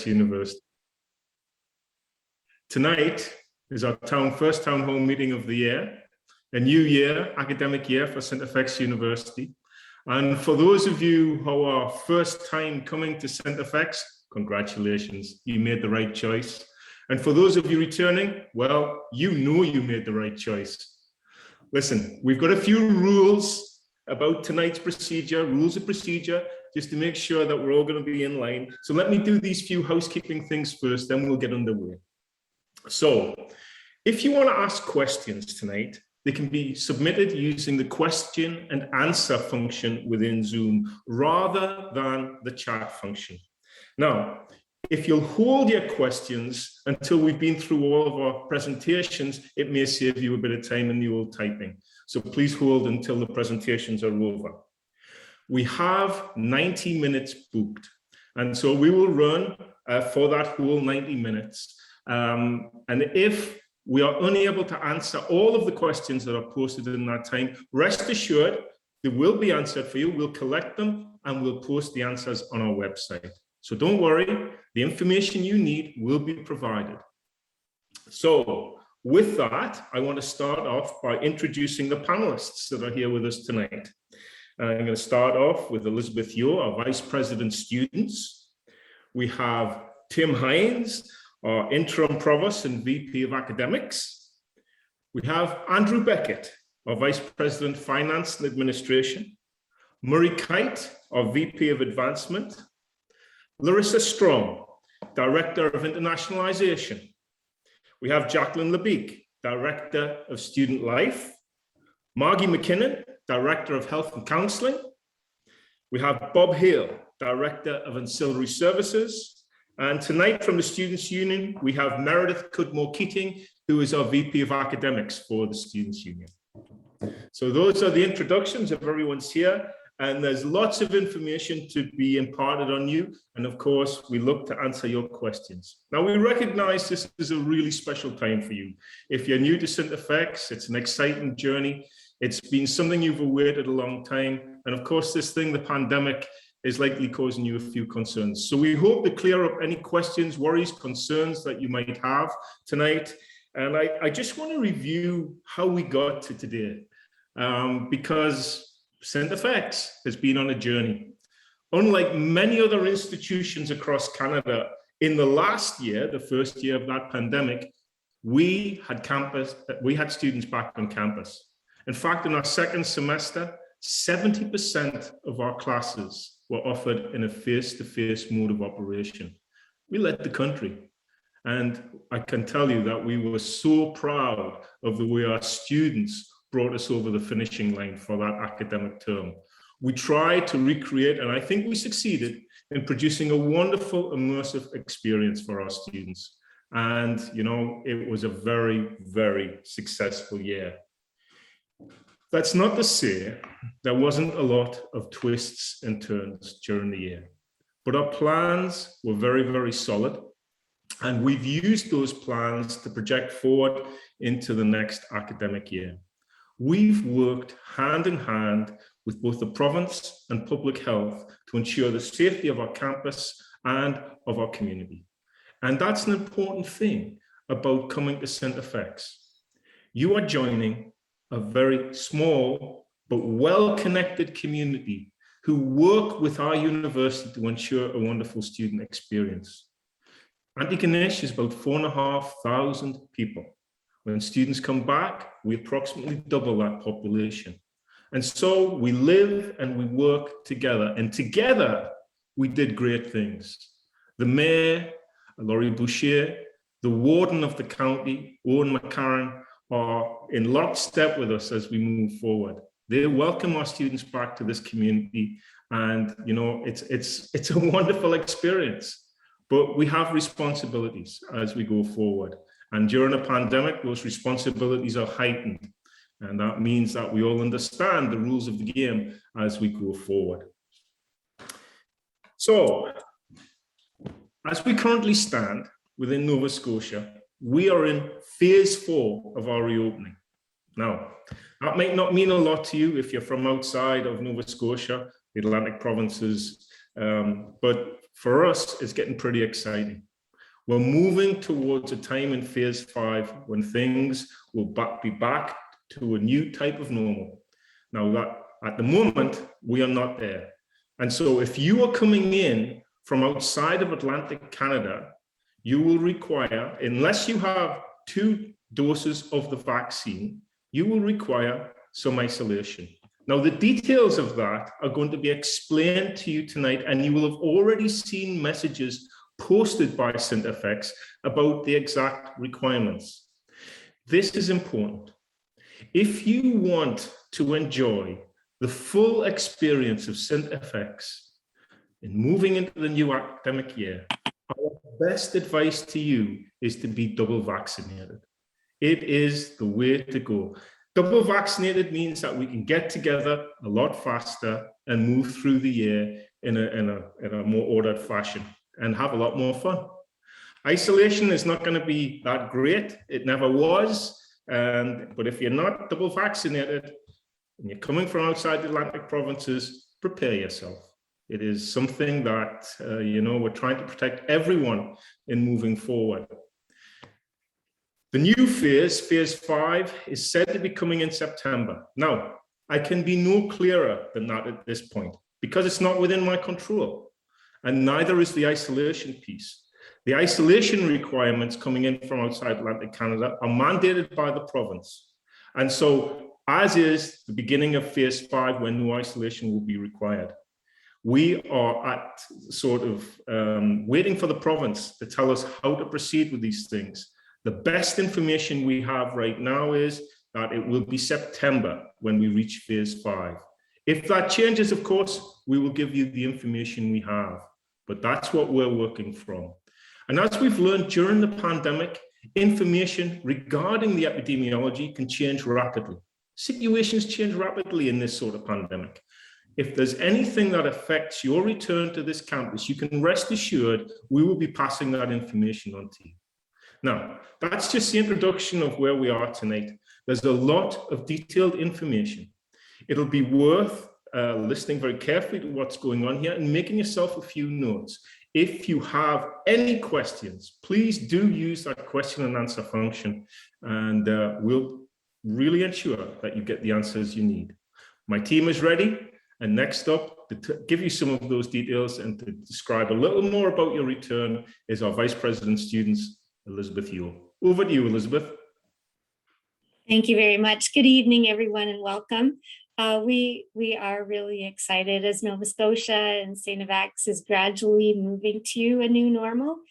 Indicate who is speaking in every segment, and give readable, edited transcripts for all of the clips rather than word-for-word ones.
Speaker 1: University. Tonight is our first town hall meeting of the year, a new year, academic year for St. FX University. And for those of you who are first time coming to St. FX, congratulations, you made the right choice. And for those of you returning, well, you know you made the right choice. Listen, we've got a few rules about tonight's procedure, rules of procedure, just to make sure that we're all going to be in line. So let me do these few housekeeping things first, then we'll get underway. So if you want to ask questions tonight, they can be submitted using the question and answer function within Zoom rather than the chat function. Now, if you'll hold your questions until we've been through all of our presentations, it may save you a bit of time in the old typing. So please hold until the presentations are over. We have 90 minutes booked, and so we will run for that whole 90 minutes. And if we are unable to answer all of the questions that are posted in that time, rest assured they will be answered for you. We'll collect them and we'll post the answers on our website. So don't worry, the information you need will be provided. So with that, I want to start off by introducing the panelists that are here with us tonight. I'm going to start off with Elizabeth Yeo, our Vice President Students. We have Tim Hines, our Interim Provost and VP of Academics. We have Andrew Beckett, our Vice President Finance and Administration. Murray Kite, our VP of Advancement. Larissa Strong, Director of Internationalization. We have Jacqueline Lebeek, Director of Student Life. Margie McKinnon, Director of Health and Counseling. We have Bob Hale, Director of Ancillary Services. And tonight from the Students' Union, we have Meredith Cudmore-Keating, who is our VP of Academics for the Students' Union. So those are the introductions of everyone's here. And there's lots of information to be imparted on you. And of course, we look to answer your questions. Now, we recognize this is a really special time for you. If you're new to St. FX, it's an exciting journey. It's been something you've awaited a long time. And of course, this thing, the pandemic, is likely causing you a few concerns. So we hope to clear up any questions, worries, concerns that you might have tonight. And I just want to review how we got to today, because St. FX has been on a journey. Unlike many other institutions across Canada, in the last year, the first year of that pandemic, we had students back on campus. In fact, in our second semester, 70% of our classes were offered in a face-to-face mode of operation. We led the country. And I can tell you that we were so proud of the way our students brought us over the finishing line for that academic term. We tried to recreate, and I think we succeeded in producing a wonderful immersive experience for our students. And, you know, it was a very, very successful year. That's not to say there wasn't a lot of twists and turns during the year, but our plans were very, very solid. And we've used those plans to project forward into the next academic year. We've worked hand in hand with both the province and public health to ensure the safety of our campus and of our community. And that's an important thing about coming to St. FX. You are joining a very small but well-connected community who work with our university to ensure a wonderful student experience. Antigonish is about 4,500 people. When students come back, we approximately double that population. And so we live and we work together, and together we did great things. The Mayor, Laurie Boucher, the Warden of the county, Owen McCarran, are in lockstep with us as we move forward. They welcome our students back to this community, and you know, it's a wonderful experience. But we have responsibilities as we go forward. And during a pandemic, those responsibilities are heightened. And that means that we all understand the rules of the game as we go forward. So, as we currently stand within Nova Scotia, we are in phase 4 of our reopening. Now, that might not mean a lot to you if you're from outside of Nova Scotia, the Atlantic provinces, But for us, it's getting pretty exciting. We're moving towards a time in phase 5 when things will be back to a new type of normal. Now, that at the moment, we are not there. And so if you are coming in from outside of Atlantic Canada, you will require, unless you have 2 doses of the vaccine, you will require some isolation. Now, the details of that are going to be explained to you tonight, and you will have already seen messages posted by SynthFX about the exact requirements. This is important. If you want to enjoy the full experience of SynthFX in moving into the new academic year, our best advice to you is to be double vaccinated. It is the way to go. Double vaccinated means that we can get together a lot faster and move through the year in a more ordered fashion and have a lot more fun. Isolation is not going to be that great. It never was. But if you're not double vaccinated and you're coming from outside the Atlantic provinces, prepare yourself. It is something that, we're trying to protect everyone in moving forward. The new phase, phase 5, is said to be coming in September. Now, I can be no clearer than that at this point because it's not within my control, and neither is the isolation piece. The isolation requirements coming in from outside Atlantic Canada are mandated by the province. And so, as is the beginning of phase 5, when no isolation will be required, we are at sort of waiting for the province to tell us how to proceed with these things. The best information we have right now is that it will be September when we reach phase 5. If that changes, of course, we will give you the information we have, but that's what we're working from. And as we've learned during the pandemic, information regarding the epidemiology can change rapidly. Situations change rapidly in this sort of pandemic. If there's anything that affects your return to this campus, you can rest assured we will be passing that information on to you. Now, that's just the introduction of where we are tonight. There's a lot of detailed information. It'll be worth listening very carefully to what's going on here and making yourself a few notes. If you have any questions, please do use that question and answer function, and we'll really ensure that you get the answers you need. My team is ready, and next up, to give you some of those details and to describe a little more about your return is our Vice President Students, Elizabeth Yule. Over to you, Elizabeth.
Speaker 2: Thank you very much. Good evening, everyone, and welcome. We are really excited as Nova Scotia and SynthFX is gradually moving to a new normal.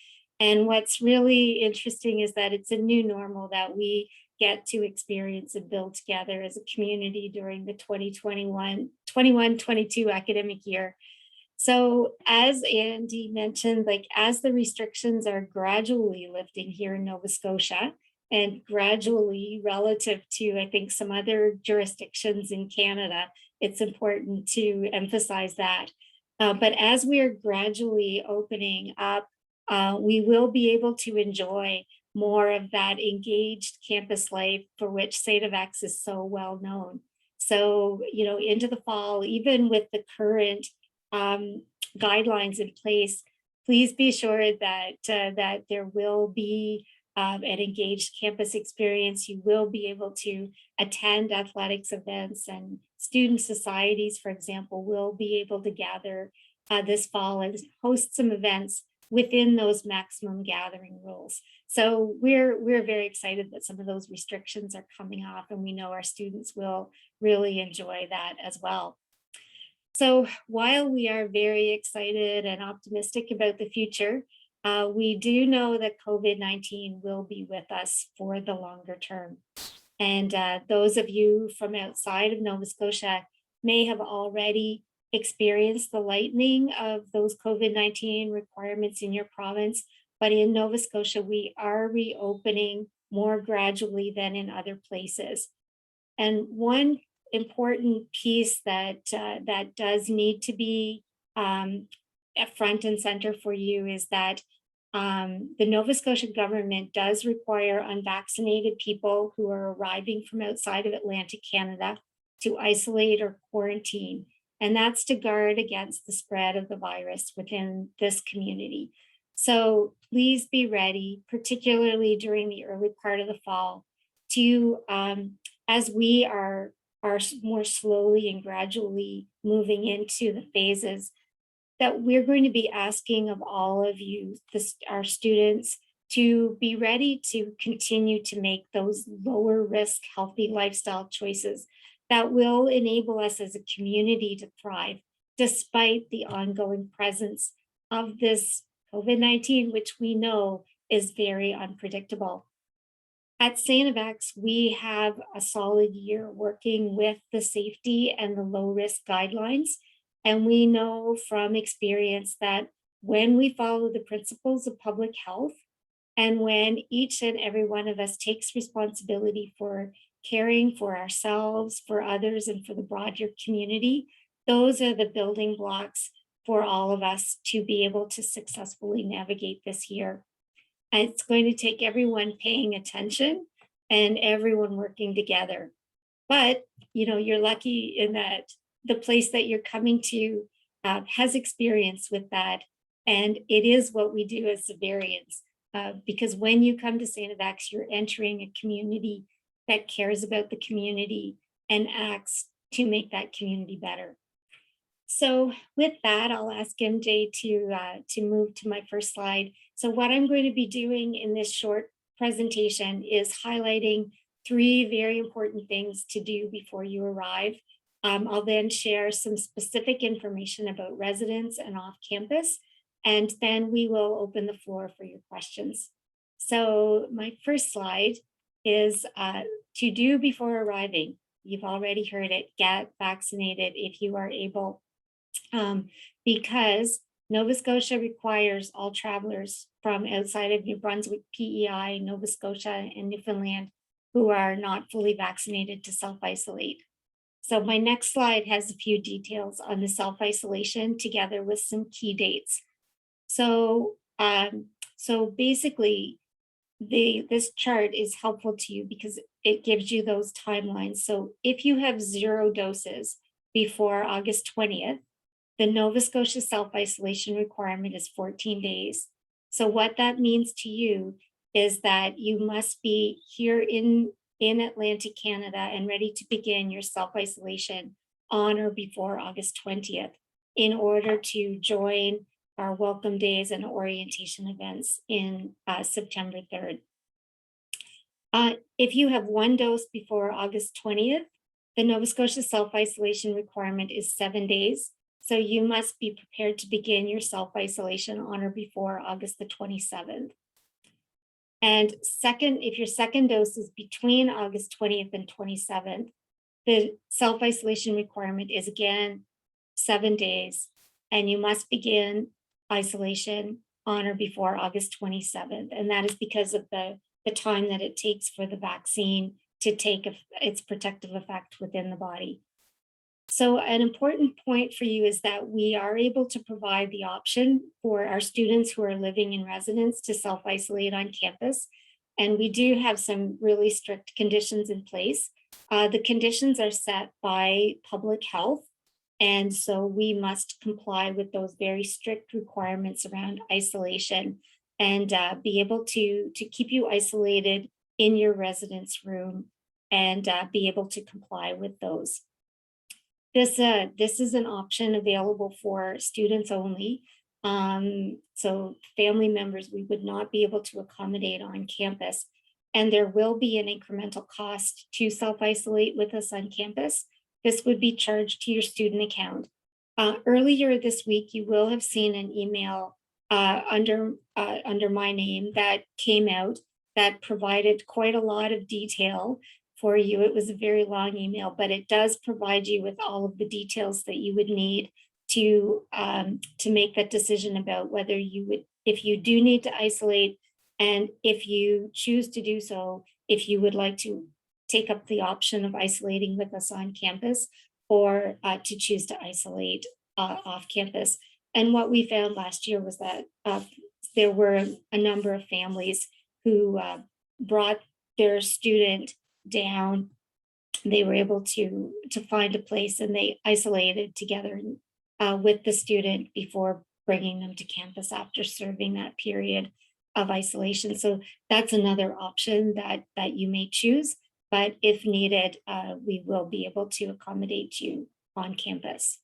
Speaker 2: And what's really interesting is that it's a new normal that we get to experience and build together as a community during the 2021-22 academic year. So as Andy mentioned, as the restrictions are gradually lifting here in Nova Scotia and gradually relative to, I think, some other jurisdictions in Canada, it's important to emphasize that. But as we are gradually opening up, we will be able to enjoy more of that engaged campus life for which SynthFX is so well known. So, into the fall, even with the current guidelines in place, please be assured that that there will be an engaged campus experience. You will be able to attend athletics events, and student societies, for example, will be able to gather this fall and host some events within those maximum gathering rules. So we're very excited that some of those restrictions are coming off, and we know our students will really enjoy that as well. So while we are very excited and optimistic about the future, we do know that COVID-19 will be with us for the longer term. And those of you from outside of Nova Scotia may have already experienced the lightening of those COVID-19 requirements in your province, but in Nova Scotia, we are reopening more gradually than in other places. And one important piece that that does need to be at front and center for you is that the Nova Scotia government does require unvaccinated people who are arriving from outside of Atlantic Canada to isolate or quarantine. and that's to guard against the spread of the virus within this community. So please be ready, particularly during the early part of the fall, to as we are more slowly and gradually moving into the phases that we're going to be asking of all of you, our students, to be ready to continue to make those lower risk, healthy lifestyle choices that will enable us as a community to thrive, despite the ongoing presence of this COVID-19, which we know is very unpredictable. At St. FX, we have a solid year working with the safety and the low risk guidelines. And we know from experience that when we follow the principles of public health, and when each and every one of us takes responsibility for caring for ourselves, for others, and for the broader community, those are the building blocks for all of us to be able to successfully navigate this year. And it's going to take everyone paying attention and everyone working together. But, you know, you're lucky in that the place that you're coming to has experience with that. And it is what we do as Xaverians. Because when you come to St. FX, you're entering a community that cares about the community and acts to make that community better. So with that, I'll ask MJ to move to my first slide. So what I'm going to be doing in this short presentation is highlighting 3 very important things to do before you arrive. I'll then share some specific information about residents and off campus, and then we will open the floor for your questions. So my first slide is to do before arriving. You've already heard it, get vaccinated if you are able, because Nova Scotia requires all travelers from outside of New Brunswick, PEI, Nova Scotia, and Newfoundland who are not fully vaccinated to self-isolate. So my next slide has a few details on the self-isolation together with some key dates. So, basically, this chart is helpful to you because it gives you those timelines. So if you have 0 doses before August 20th, the Nova Scotia self-isolation requirement is 14 days. So what that means to you is that you must be here in Atlantic Canada and ready to begin your self-isolation on or before August 20th in order to join our welcome days and orientation events in September 3rd. If you have 1 dose before August 20th, the Nova Scotia self-isolation requirement is 7 days. So you must be prepared to begin your self-isolation on or before August the 27th. And second, if your second dose is between August 20th and 27th, the self-isolation requirement is again 7 days, and you must begin isolation on or before August 27th. And that is because of the time that it takes for the vaccine to take its protective effect within the body. So an important point for you is that we are able to provide the option for our students who are living in residence to self-isolate on campus. And we do have some really strict conditions in place. The conditions are set by public health. And so we must comply with those very strict requirements around isolation and be able to keep you isolated in your residence room and be able to comply with those. This is an option available for students only. So family members, we would not be able to accommodate on campus. And there will be an incremental cost to self-isolate with us on campus. This would be charged to your student account. Earlier this week, you will have seen an email under my name that came out that provided quite a lot of detail for you. It was a very long email, but it does provide you with all of the details that you would need to make that decision about whether you would, if you do need to isolate, and if you choose to do so, if you would like to take up the option of isolating with us on campus or to choose to isolate off campus. And what we found last year was that there were a number of families who brought their student down they were able to find a place, and they isolated together with the student before bringing them to campus after serving that period of isolation. So that's another option that you may choose, but if needed, we will be able to accommodate you on campus.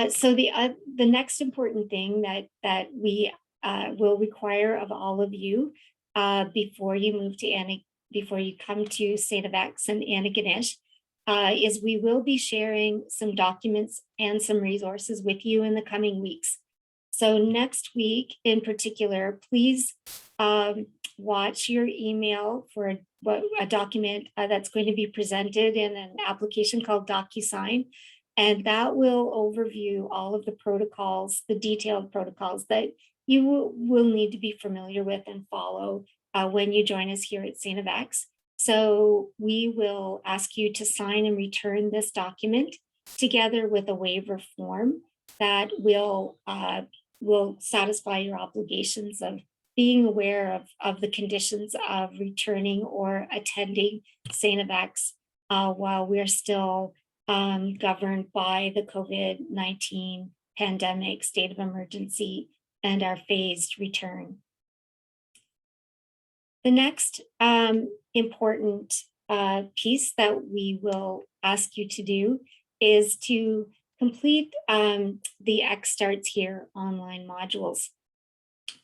Speaker 2: So the next important thing that we will require of all of you before you move to before you come to St. FX and Antigonish is we will be sharing some documents and some resources with you in the coming weeks. So next week in particular, please watch your email for a document that's going to be presented in an application called DocuSign. And that will overview all of the protocols, the detailed protocols that you will need to be familiar with and follow when you join us here at St. FX. So we will ask you to sign and return this document together with a waiver form that will satisfy your obligations of being aware of the conditions of returning or attending St. FX while we're still governed by the COVID-19 pandemic state of emergency and our phased return. The next important piece that we will ask you to do is to complete the X Starts Here online modules.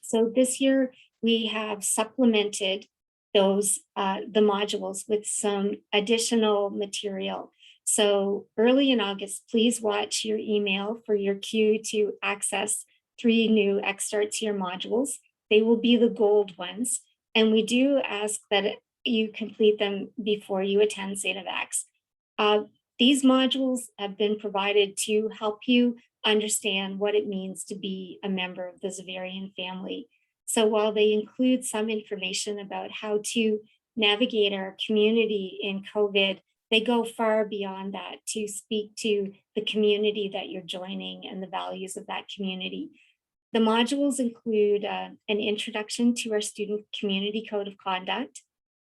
Speaker 2: So this year we have supplemented those the modules with some additional material. So early in August, please watch your email for your queue to access 3 new X Starts Here modules. They will be the gold ones. And we do ask that you complete them before you attend St. FX. These modules have been provided to help you understand what it means to be a member of the Xaverian family. So while they include some information about how to navigate our community in COVID, they go far beyond that to speak to the community that you're joining and the values of that community. The modules include an introduction to our student community code of conduct.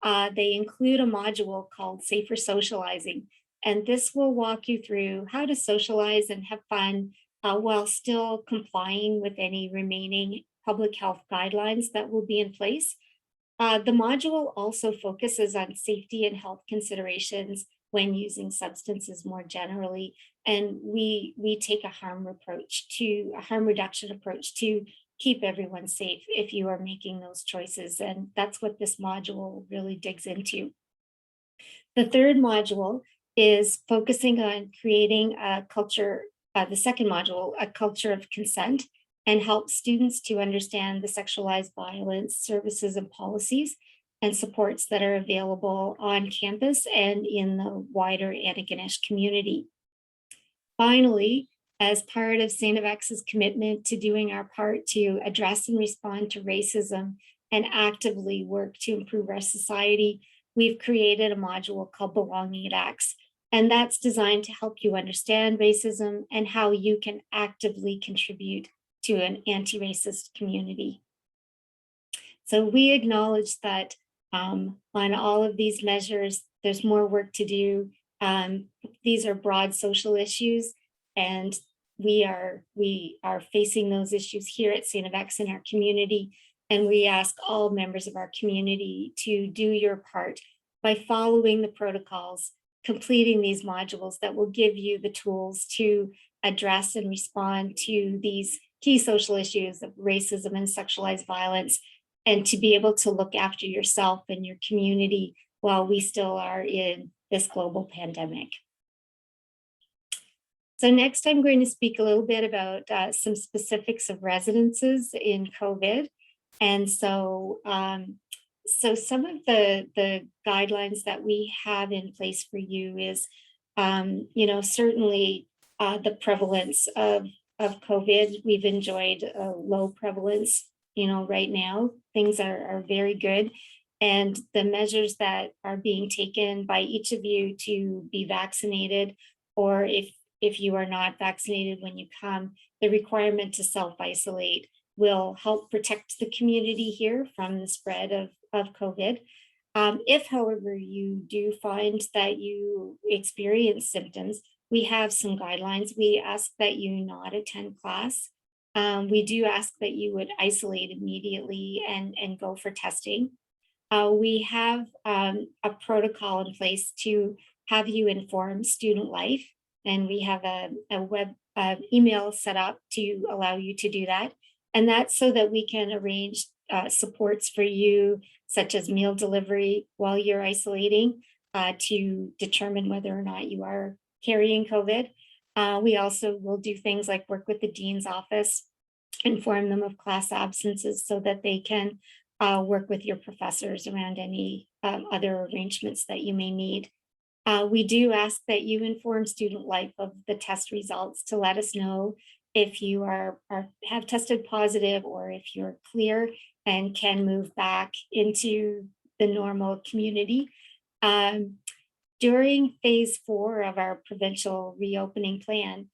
Speaker 2: They include a module called Safer Socializing, and this will walk you through how to socialize and have fun while still complying with any remaining public health guidelines that will be in place. The module also focuses on safety and health considerations when using substances more generally. And we take a harm reduction approach to keep everyone safe if you are making those choices. And that's what this module really digs into. The third module is focusing on creating a culture, the second module, a culture of consent, and help students to understand the sexualized violence services and policies and supports that are available on campus and in the wider Antigonish community. Finally, as part of St. FX's commitment to doing our part to address and respond to racism and actively work to improve our society, we've created a module called Belonging at X. And that's designed to help you understand racism and how you can actively contribute to an anti-racist community. So we acknowledge that on all of these measures, there's more work to do. These are broad social issues, and we are facing those issues here at St. FX in our community. And we ask all members of our community to do your part by following the protocols, completing these modules that will give you the tools to address and respond to these key social issues of racism and sexualized violence, and to be able to look after yourself and your community while we still are in this global pandemic. So next, I'm going to speak a little bit about some specifics of residences in COVID. And so, some of the guidelines that we have in place for you is, certainly the prevalence of COVID. We've enjoyed a low prevalence, right now. Things are very good. And the measures that are being taken by each of you to be vaccinated, or if you are not vaccinated when you come, the requirement to self-isolate will help protect the community here from the spread of COVID. If, however, you do find that you experience symptoms, we have some guidelines. We ask that you not attend class. We do ask that you would isolate immediately and go for testing. We have a protocol in place to have you inform Student Life, and we have a web email set up to allow you to do that. And that's so that we can arrange supports for you, such as meal delivery while you're isolating, to determine whether or not you are carrying COVID. We also will do things like work with the dean's office, inform them of class absences so that they can work with your professors around any other arrangements that you may need. We do ask that you inform Student Life of the test results to let us know if you have tested positive or if you're clear and can move back into the normal community. During phase 4 of our provincial reopening plan,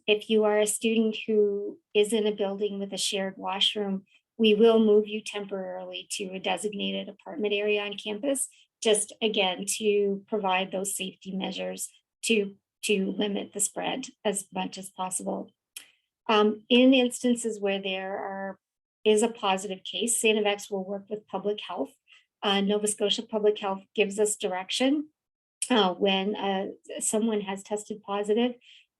Speaker 2: if you are a student who is in a building with a shared washroom, we will move you temporarily to a designated apartment area on campus, just again to provide those safety measures to limit the spread as much as possible. In instances where there is a positive case, St. FX will work with public health. Nova Scotia Public Health gives us direction when someone has tested positive,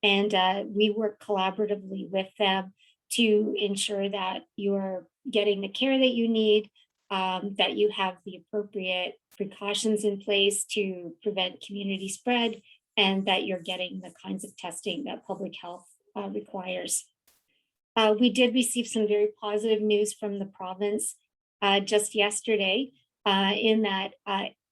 Speaker 2: and we work collaboratively with them to ensure that you're getting the care that you need, that you have the appropriate precautions in place to prevent community spread, and that you're getting the kinds of testing that public health requires. We did receive some very positive news from the province just yesterday in that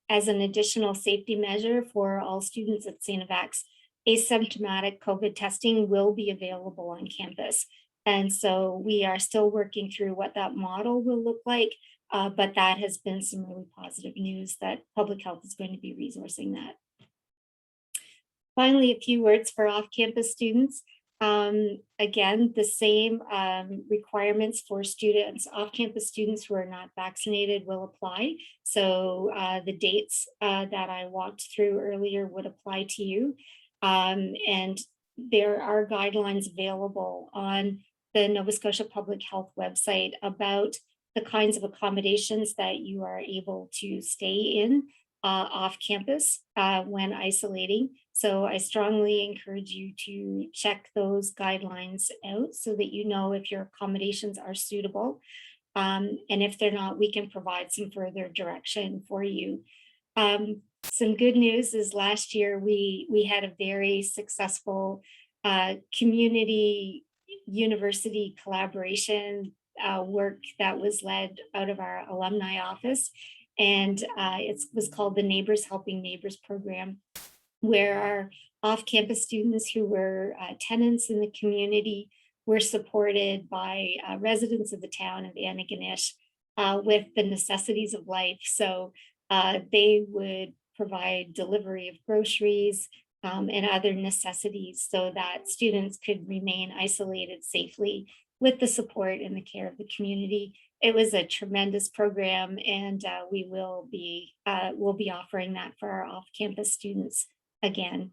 Speaker 2: as an additional safety measure for all students at St. FX, asymptomatic COVID testing will be available on campus. And so we are still working through what that model will look like, but that has been some really positive news that public health is going to be resourcing that. Finally, a few words for off-campus students. Again, the same requirements for students, off-campus students who are not vaccinated will apply. So the dates that I walked through earlier would apply to you. And there are guidelines available on the Nova Scotia Public Health website about the kinds of accommodations that you are able to stay in off campus when isolating. So I strongly encourage you to check those guidelines out so that you know if your accommodations are suitable. And if they're not, we can provide some further direction for you. Some good news is last year we had a very successful community university collaboration work that was led out of our alumni office. And it was called the Neighbors Helping Neighbors program, where our off-campus students who were tenants in the community were supported by residents of the town of Antigonish with the necessities of life. So they would provide delivery of groceries and other necessities so that students could remain isolated safely with the support and the care of the community. It was a tremendous program, and we will be offering that for our off-campus students again.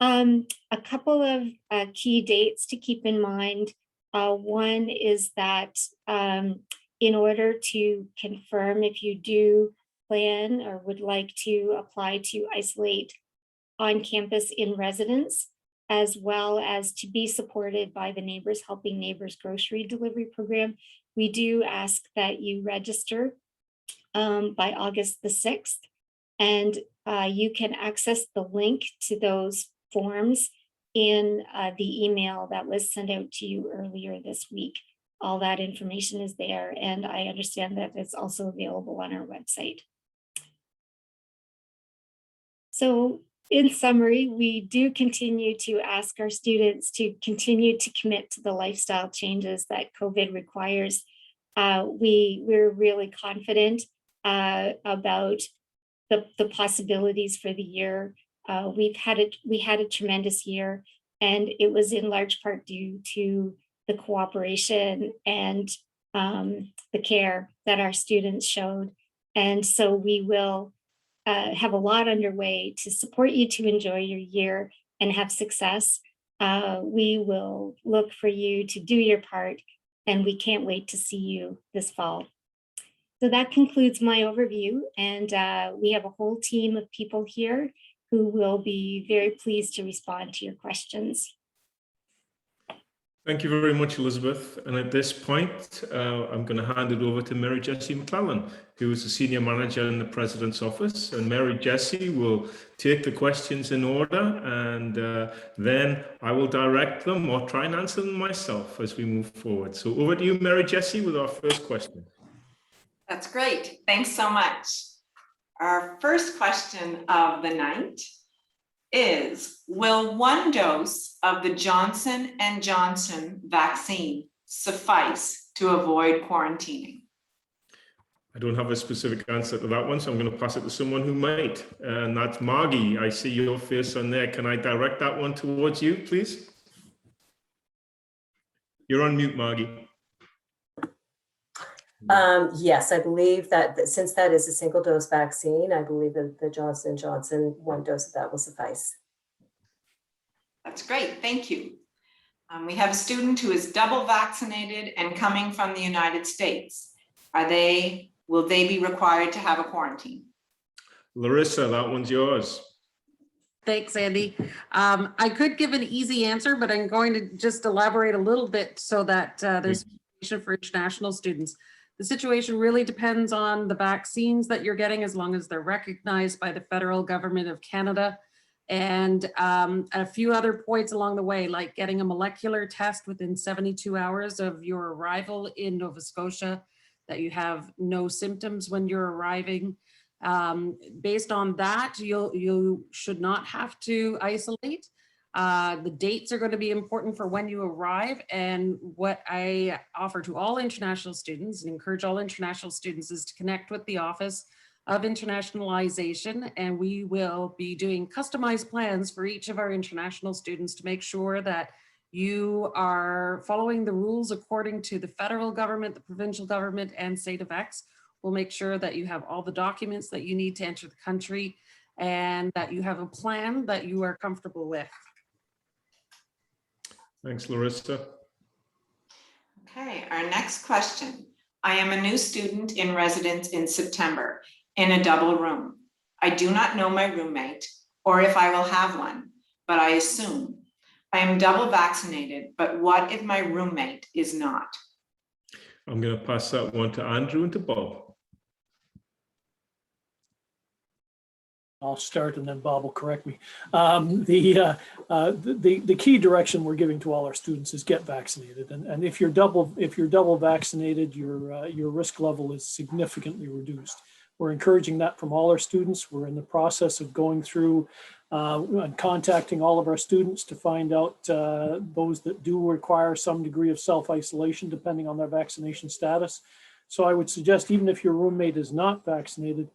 Speaker 2: A couple of key dates to keep in mind. One is that in order to confirm if you do plan or would like to apply to isolate on campus in residence, as well as to be supported by the Neighbors Helping Neighbors grocery delivery program, we do ask that you register by August the 6th. And you can access the link to those forms in the email that was sent out to you earlier this week. All that information is there, and I understand that it's also available on our website. So in summary, we do continue to ask our students to continue to commit to the lifestyle changes that COVID requires. We're really confident about the possibilities for the year. We had a tremendous year, and it was in large part due to the cooperation and the care that our students showed. And so we will have a lot underway to support you to enjoy your year and have success. We will look for you to do your part, and we can't wait to see you this fall. So that concludes my overview, and we have a whole team of people here who will be very pleased to respond to your questions.
Speaker 1: Thank you very much, Elizabeth. And at this point, I'm going to hand it over to Mary Jessie McClellan, who is the Senior Manager in the President's Office. And Mary Jessie will take the questions in order, and then I will direct them or try and answer them myself as we move forward. So over to you, Mary Jessie, with our first question.
Speaker 3: That's great. Thanks so much. Our first question of the night is, will one dose of the Johnson & Johnson vaccine suffice to avoid quarantining?
Speaker 1: I don't have a specific answer to that one, so I'm going to pass it to someone who might, and that's Margie. I see your face on there. Can I direct that one towards you, please? You're on mute, Margie.
Speaker 4: Yes, I believe that since that is a single dose vaccine, I believe that the Johnson & Johnson, one dose of that will suffice.
Speaker 3: That's great, thank you. We have a student who is double vaccinated and coming from the United States. Will they be required to have a quarantine?
Speaker 1: Larissa, that one's yours.
Speaker 5: Thanks, Andy. I could give an easy answer, but I'm going to just elaborate a little bit so that there's information for international students. The situation really depends on the vaccines that you're getting, as long as they're recognized by the federal government of Canada. And a few other points along the way, like getting a molecular test within 72 hours of your arrival in Nova Scotia, that you have no symptoms when you're arriving. Based on that, you should not have to isolate. The dates are going to be important for when you arrive, and what I offer to all international students and encourage all international students is to connect with the Office of Internationalization, and we will be doing customized plans for each of our international students to make sure that you are following the rules according to the federal government, the provincial government, and State of X. We'll make sure that you have all the documents that you need to enter the country and that you have a plan that you are comfortable with.
Speaker 1: Thanks, Larissa.
Speaker 3: Okay, our next question. I am a new student in residence in September in a double room. I do not know my roommate or if I will have one, but I assume. I am double vaccinated, but what if my roommate is not?
Speaker 1: I'm going to pass that one to Andrew and to Bob.
Speaker 6: I'll start and then Bob will correct me. The key direction we're giving to all our students is get vaccinated, and if you're double vaccinated, your risk level is significantly reduced. We're encouraging that from all our students. We're in the process of going through and contacting all of our students to find out those that do require some degree of self-isolation depending on their vaccination status. So I would suggest, even if your roommate is not vaccinated,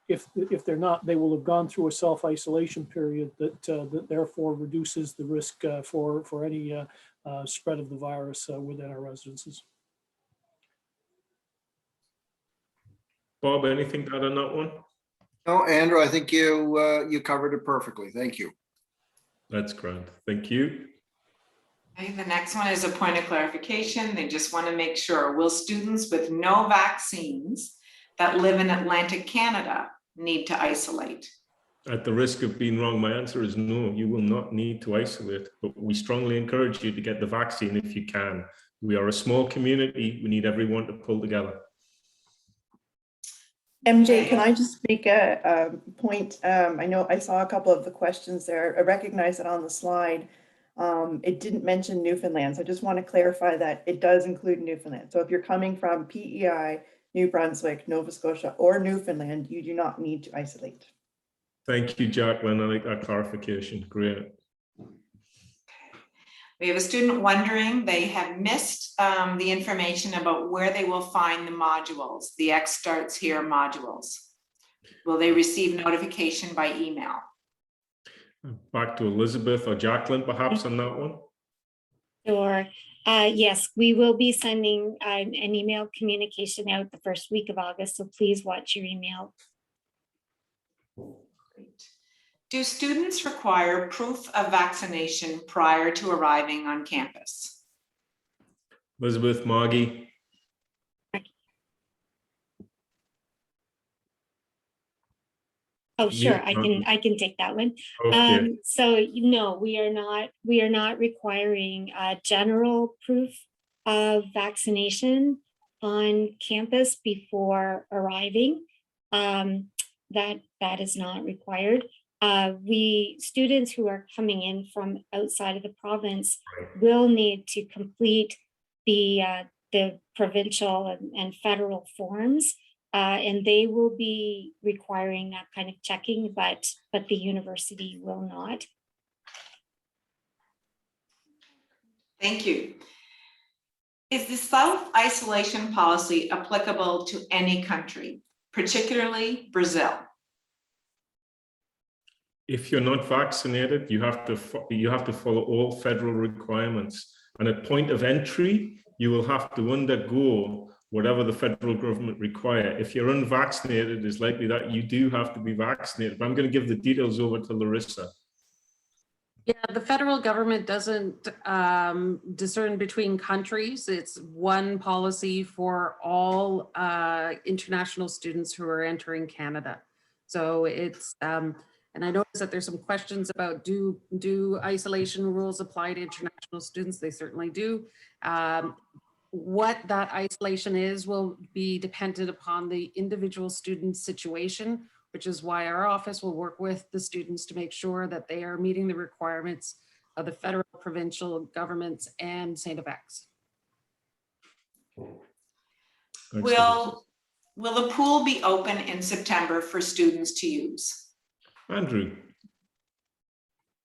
Speaker 6: if they're not, they will have gone through a self-isolation period that therefore reduces the risk for any spread of the virus within our residences.
Speaker 1: Bob, anything to add on that one?
Speaker 7: No, Andrew, I think you covered it perfectly. Thank you.
Speaker 1: That's grand. Thank you.
Speaker 3: Okay, the next one is a point of clarification. They just want to make sure, will students with no vaccines that live in Atlantic Canada need to isolate?
Speaker 1: At the risk of being wrong, my answer is no, you will not need to isolate, but we strongly encourage you to get the vaccine if you can. We are a small community. We need everyone to pull together.
Speaker 8: MJ, can I just make a point? I know I saw a couple of the questions there. I recognize that on the slide, it didn't mention Newfoundland. So I just want to clarify that it does include Newfoundland. So if you're coming from PEI, New Brunswick, Nova Scotia, or Newfoundland, you do not need to isolate.
Speaker 1: Thank you, Jacqueline. I like that clarification. Great.
Speaker 3: We have a student wondering, they have missed the information about where they will find the modules, the X Starts Here modules. Will they receive notification by email?
Speaker 1: Back to Elizabeth or Jacqueline, perhaps, on that one.
Speaker 2: Sure. Yes, we will be sending an email communication out the first week of August, so please watch your email.
Speaker 3: Great. Do students require proof of vaccination prior to arriving on campus?
Speaker 1: Elizabeth, Margie,
Speaker 2: Oh, sure,
Speaker 1: You-
Speaker 2: I can take that one.
Speaker 1: okay,
Speaker 2: So, no, we are not requiring general proof of vaccination on campus before arriving. That is not required. Students who are coming in from outside of the province will need to complete the provincial and federal forms. And they will be requiring that kind of checking, but the university will not.
Speaker 3: Thank you. Is the self-isolation policy applicable to any country, particularly Brazil?
Speaker 1: if you're not vaccinated, you have to follow all federal requirements. And at point of entry, you will have to undergo whatever the federal government require. If you're unvaccinated, it's likely that you do have to be vaccinated. But I'm going to give the details over to Larissa.
Speaker 5: Yeah, the federal government doesn't discern between countries. It's one policy for all international students who are entering Canada. So it's, and I noticed that there's some questions about do isolation rules apply to international students? They certainly do. What that isolation is will be dependent upon the individual student's situation, which is why our office will work with the students to make sure that they are meeting the requirements of the federal, provincial governments and St. FX.
Speaker 3: Will the pool be open in September for students to use?
Speaker 1: Andrew.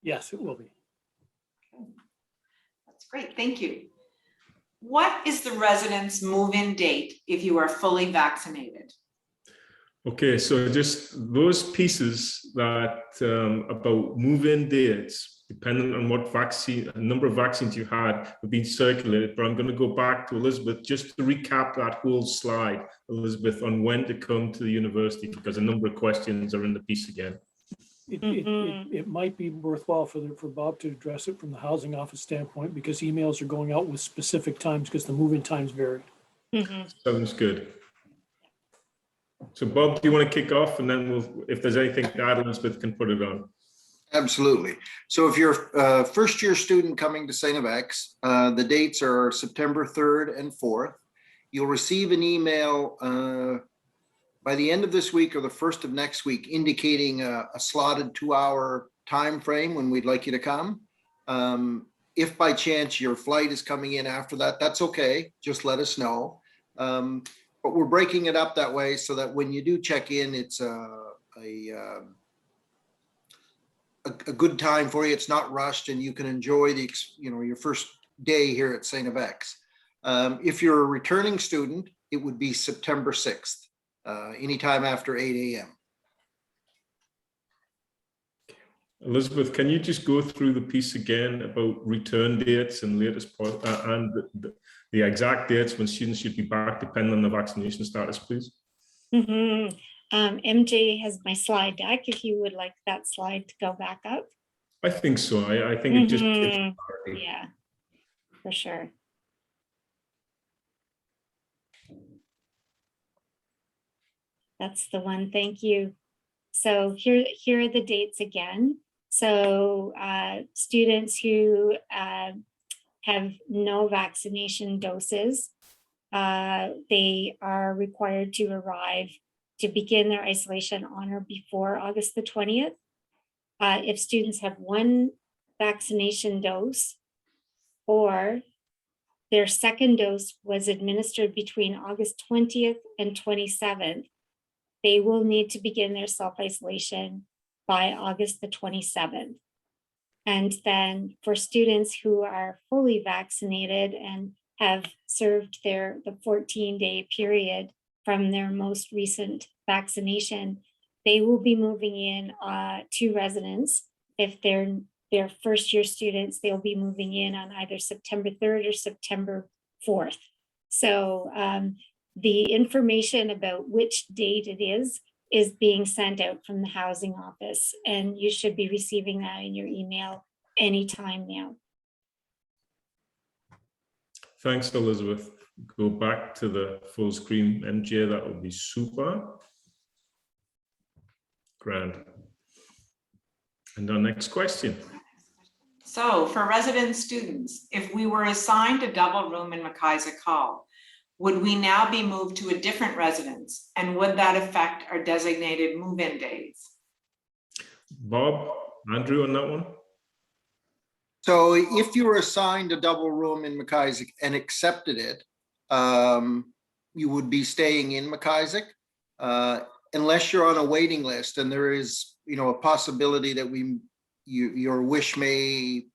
Speaker 6: Yes, it will be.
Speaker 3: That's great, thank you. What is the resident's move-in date if you are fully vaccinated?
Speaker 1: Okay, so just those pieces that about move-in dates, depending on what vaccine, number of vaccines you had, have been circulated. But I'm going to go back to Elizabeth just to recap that whole slide, Elizabeth, on when to come to the university, because a number of questions are in the piece again.
Speaker 6: It might be worthwhile for Bob to address it from the housing office standpoint, because emails are going out with specific times because the move-in times vary.
Speaker 1: Sounds good. So Bob, do you want to kick off, and then if there's anything to add, Elizabeth can put it on.
Speaker 7: Absolutely. So if you're a first-year student coming to St. FX, the dates are September 3rd and 4th. You'll receive an email by the end of this week or the first of next week, indicating a slotted 2-hour time frame when we'd like you to come. If by chance your flight is coming in after that, that's okay. Just let us know. But we're breaking it up that way so that when you do check in, it's a good time for you. It's not rushed, and you can enjoy your first day here at St. FX. If you're a returning student, it would be September 6th. Anytime after 8 a.m.
Speaker 1: Elizabeth, can you just go through the piece again about return dates and latest and the exact dates when students should be back, depending on the vaccination status, please?
Speaker 2: MJ has my slide deck, if you would like that slide to go back up.
Speaker 1: I think so. I think it just gives clarity.
Speaker 2: Yeah, for sure. That's the one, thank you. So here are the dates again. So students who have no vaccination doses, they are required to arrive to begin their isolation on or before August the 20th. If students have one vaccination dose or their second dose was administered between August 20th and 27th, they will need to begin their self-isolation by August the 27th. And then for students who are fully vaccinated and have served the 14-day period from their most recent vaccination, they will be moving in to residence if they're they're first year students, they'll be moving in on either September 3rd or September 4th. So the information about which date it is being sent out from the housing office, and you should be receiving that in your email anytime now.
Speaker 1: Thanks, Elizabeth. Go back to the full screen, MJ, that would be super. Grand. And our next question.
Speaker 3: So for resident students, if we were assigned a double room in McIsaac Hall, would we now be moved to a different residence? And would that affect our designated move-in days?
Speaker 1: Bob, Andrew on that one?
Speaker 7: So if you were assigned a double room in McIsaac and accepted it, you would be staying in McIsaac, unless you're on a waiting list, and there is, a possibility that your wish may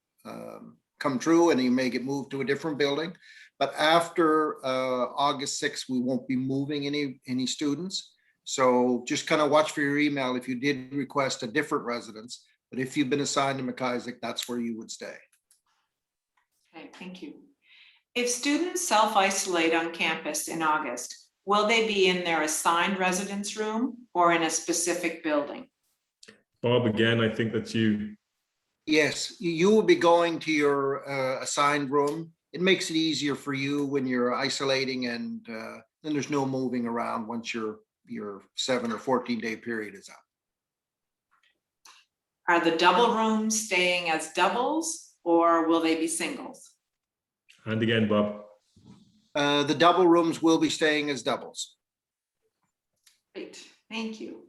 Speaker 7: come true and you may get moved to a different building. But after August 6th, we won't be moving any students. So just kind of watch for your email if you did request a different residence. But if you've been assigned to McIsaac, that's where you would stay.
Speaker 3: Okay, thank you. If students self-isolate on campus in August, will they be in their assigned residence room or in a specific building?
Speaker 1: Bob, again, I think that's you.
Speaker 7: Yes, you will be going to your assigned room. It makes it easier for you when you're isolating, and then there's no moving around once your 7 or 14-day period is up.
Speaker 3: Are the double rooms staying as doubles or will they be singles?
Speaker 1: And again, Bob.
Speaker 7: The double rooms will be staying as doubles.
Speaker 3: Great, thank you.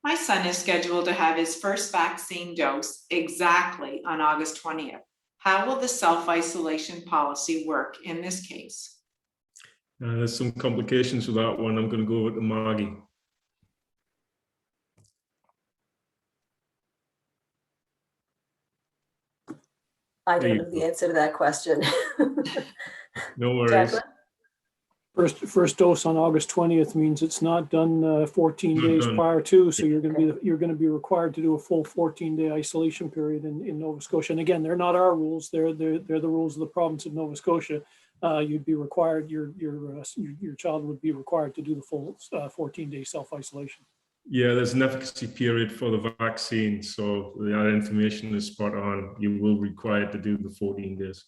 Speaker 3: My son is scheduled to have his first vaccine dose exactly on August 20th. How will the self-isolation policy work in this case?
Speaker 1: There's some complications with that one. I'm going to go over to Margie.
Speaker 4: I
Speaker 1: There
Speaker 4: don't
Speaker 1: you
Speaker 4: know the answer to that question.
Speaker 1: No worries.
Speaker 4: Jacqueline?
Speaker 6: First dose on August 20th means it's not done 14
Speaker 1: Not
Speaker 6: days
Speaker 1: done.
Speaker 6: prior to, so you're going to be required to do a full 14-day isolation period in Nova Scotia. And again, they're not our rules; they're the rules of the province of Nova Scotia. You'd be required, your child would be required to do the full 14-day self-isolation.
Speaker 1: Yeah, there's an efficacy period for the vaccine, so that information is spot on. You will be required to do the 14 days.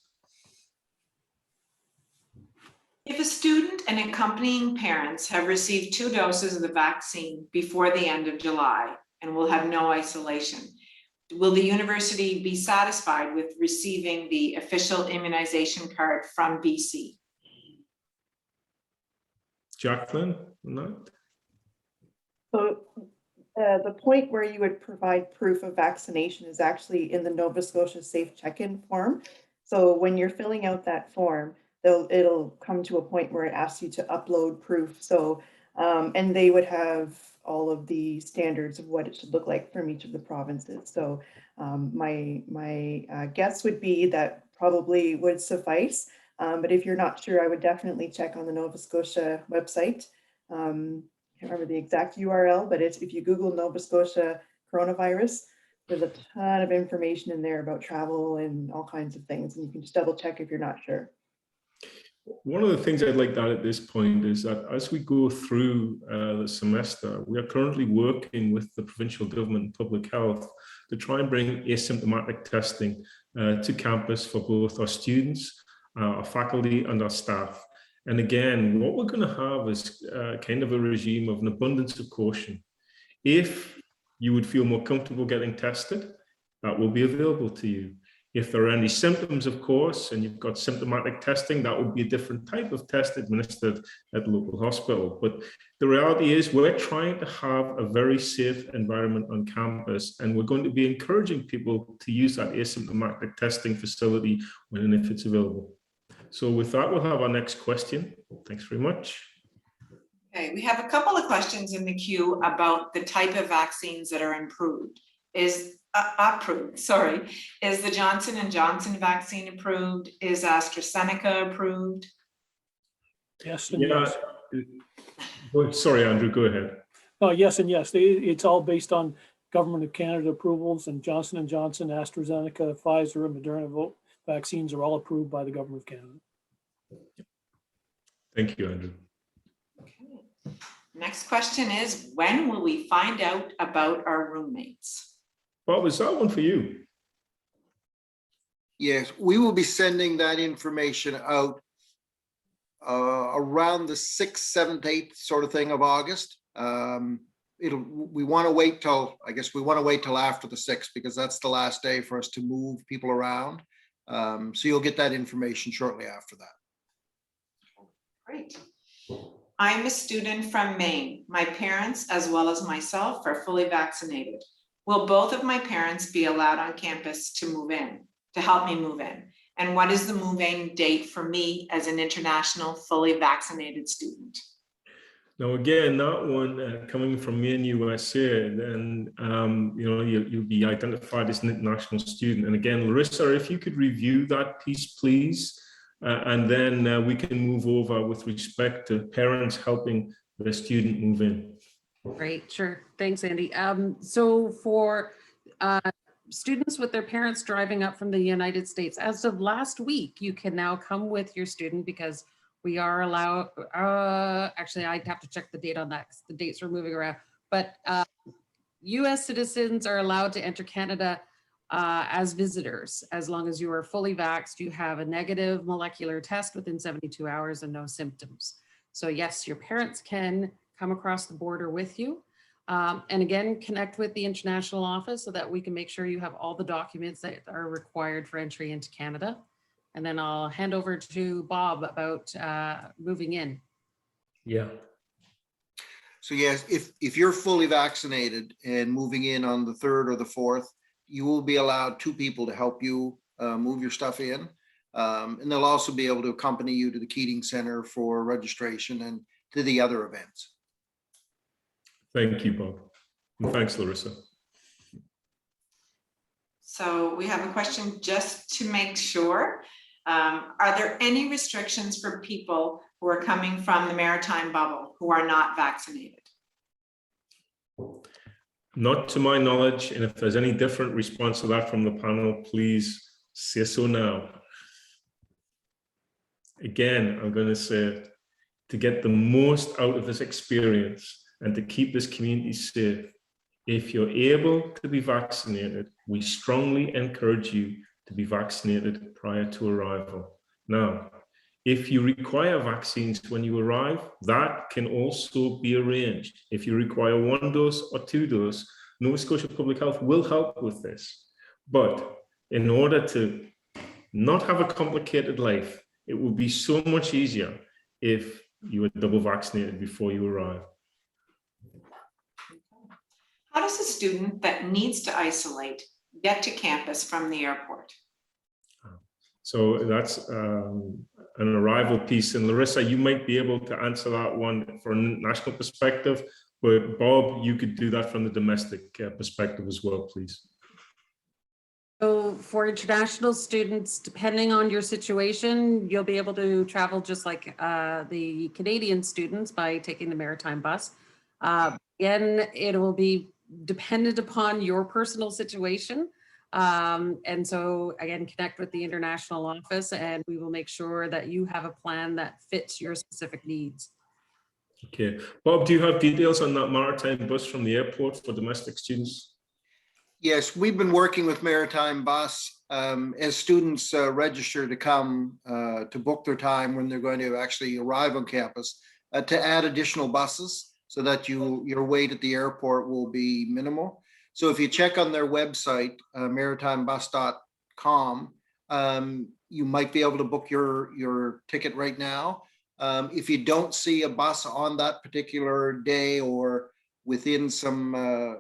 Speaker 3: If a student and accompanying parents have received 2 doses of the vaccine before the end of July and will have no isolation, will the university be satisfied with receiving the official immunization card from BC?
Speaker 1: Jacqueline, on that?
Speaker 8: So the point where you would provide proof of vaccination is actually in the Nova Scotia Safe Check-in form. So when you're filling out that form, it'll come to a point where it asks you to upload proof. So, and they would have all of the standards of what it should look like from each of the provinces. So my guess would be that probably would suffice. But if you're not sure, I would definitely check on the Nova Scotia website. I can't remember the exact URL, but if you Google Nova Scotia coronavirus, there's a ton of information in there about travel and all kinds of things. And you can just double check if you're not sure.
Speaker 1: One of the things I'd like to add at this point is that as we go through the semester, we are currently working with the provincial government and public health to try and bring asymptomatic testing to campus for both our students, our faculty and our staff. And again, what we're going to have is kind of a regime of an abundance of caution. If you would feel more comfortable getting tested, that will be available to you. If there are any symptoms, of course, and you've got symptomatic testing, that would be a different type of test administered at the local hospital. But the reality is we're trying to have a very safe environment on campus, and we're going to be encouraging people to use that asymptomatic testing facility when and if it's available. So with that, we'll have our next question. Thanks very much.
Speaker 3: Okay, we have a couple of questions in the queue about the type of vaccines that are approved. Is the Johnson & Johnson vaccine approved? Is AstraZeneca approved?
Speaker 6: Yes and
Speaker 1: Yeah.
Speaker 6: yes.
Speaker 1: Sorry, Andrew, go ahead.
Speaker 6: Yes and yes. It's all based on Government of Canada approvals, and Johnson & Johnson, AstraZeneca, Pfizer, and Moderna vaccines are all approved by the Government of Canada.
Speaker 1: Thank you, Andrew.
Speaker 3: Okay. Next question is, when will we find out about our roommates?
Speaker 1: Bob, is that one for you?
Speaker 7: Yes, we will be sending that information out around the 6th, 7th, 8th sort of thing of August. We want to wait till, I guess we want to wait till after the 6th because that's the last day for us to move people around. So you'll get that information shortly after that.
Speaker 3: Great. I'm a student from Maine. My parents, as well as myself, are fully vaccinated. Will both of my parents be allowed on campus to move in, to help me move in? And what is the move-in date for me as an international fully vaccinated student?
Speaker 1: Now, again, that one coming from me in USA, then you'll be identified as an international student. And again, Larissa, if you could review that piece, please, and then we can move over with respect to parents helping the student move in.
Speaker 5: Right, sure. Thanks, Andy. So for students with their parents driving up from the United States, as of last week, you can now come with your student because we are allowed, actually, I'd have to check the date on that because the dates are moving around, but US citizens are allowed to enter Canada as visitors, as long as you are fully vaxxed, you have a negative molecular test within 72 hours and no symptoms. So yes, your parents can come across the border with you. And again, connect with the international office so that we can make sure you have all the documents that are required for entry into Canada. And then I'll hand over to Bob about moving in.
Speaker 1: Yeah.
Speaker 7: So yes, if you're fully vaccinated and moving in on the 3rd or the 4th, you will be allowed 2 people to help you move your stuff in. And they'll also be able to accompany you to the Keating Center for registration and to the other events.
Speaker 1: Thank you, Bob. And thanks, Larissa.
Speaker 3: So we have a question just to make sure. Are there any restrictions for people who are coming from the maritime bubble who are not vaccinated?
Speaker 1: Not to my knowledge, and if there's any different response to that from the panel, please say so now. Again, I'm going to say, to get the most out of this experience and to keep this community safe, if you're able to be vaccinated, we strongly encourage you to be vaccinated prior to arrival. Now, if you require vaccines when you arrive, that can also be arranged. If you require 1 dose or 2 doses, Nova Scotia Public Health will help with this. But in order to not have a complicated life, it will be so much easier if you were double vaccinated before you arrive.
Speaker 3: How does a student that needs to isolate get to campus from the airport?
Speaker 1: So that's an arrival piece. And Larissa, you might be able to answer that one from a national perspective, but Bob, you could do that from the domestic perspective as well, please.
Speaker 5: So for international students, depending on your situation, you'll be able to travel just like the Canadian students by taking the maritime bus. Again, it will be dependent upon your personal situation. And so again, connect with the international office and we will make sure that you have a plan that fits your specific needs.
Speaker 1: Okay. Bob, do you have details on that maritime bus from the airport for domestic students?
Speaker 7: Yes, we've been working with Maritime Bus as students register to come to book their time when they're going to actually arrive on campus to add additional buses so that your wait at the airport will be minimal. So if you check on their website, maritimebus.com, you might be able to book your ticket right now. If you don't see a bus on that particular day or within some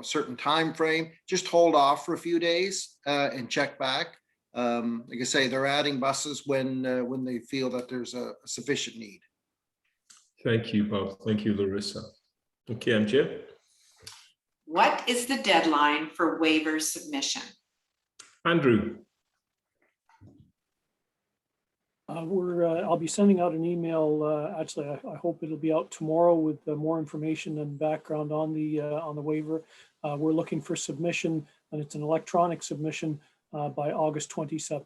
Speaker 7: certain time frame, just hold off for a few days and check back. Like I say, they're adding buses when they feel that there's a sufficient need.
Speaker 1: Thank you, Bob. Thank you, Larissa. Okay, MJ.
Speaker 3: What is the deadline for waiver submission?
Speaker 1: Andrew.
Speaker 6: I'll be sending out an email. Actually, I hope it'll be out tomorrow with more information and background on the waiver. We're looking for submission, and it's an electronic submission by August 27th.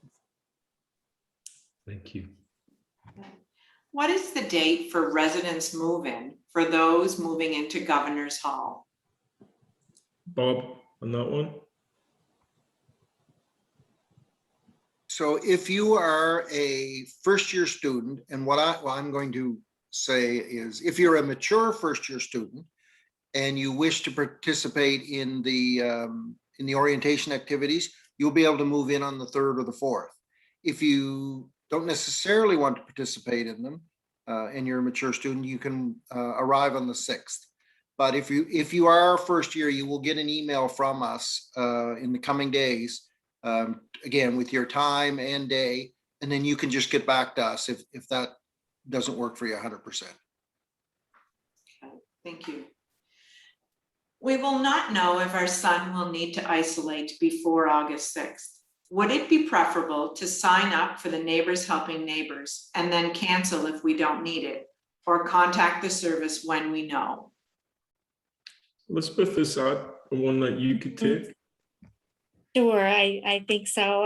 Speaker 1: Thank you.
Speaker 3: What is the date for residents move-in for those moving into Governor's Hall?
Speaker 1: Bob, on that one?
Speaker 7: So if you are a first-year student, and what I'm going to say is, if you're a mature first-year student and you wish to participate in the orientation activities, you'll be able to move in on the 3rd or the 4th. If you don't necessarily want to participate in them, and you're a mature student, you can arrive on the 6th. But if you are first year, you will get an email from us in the coming days, again, with your time and day, and then you can just get back to us if that doesn't work for you 100%.
Speaker 3: Okay, thank you. We will not know if our son will need to isolate before August 6th. Would it be preferable to sign up for the Neighbors Helping Neighbors and then cancel if we don't need it, or contact the service when we know?
Speaker 1: Elizabeth, is that the one that you could take?
Speaker 2: Sure, I think so.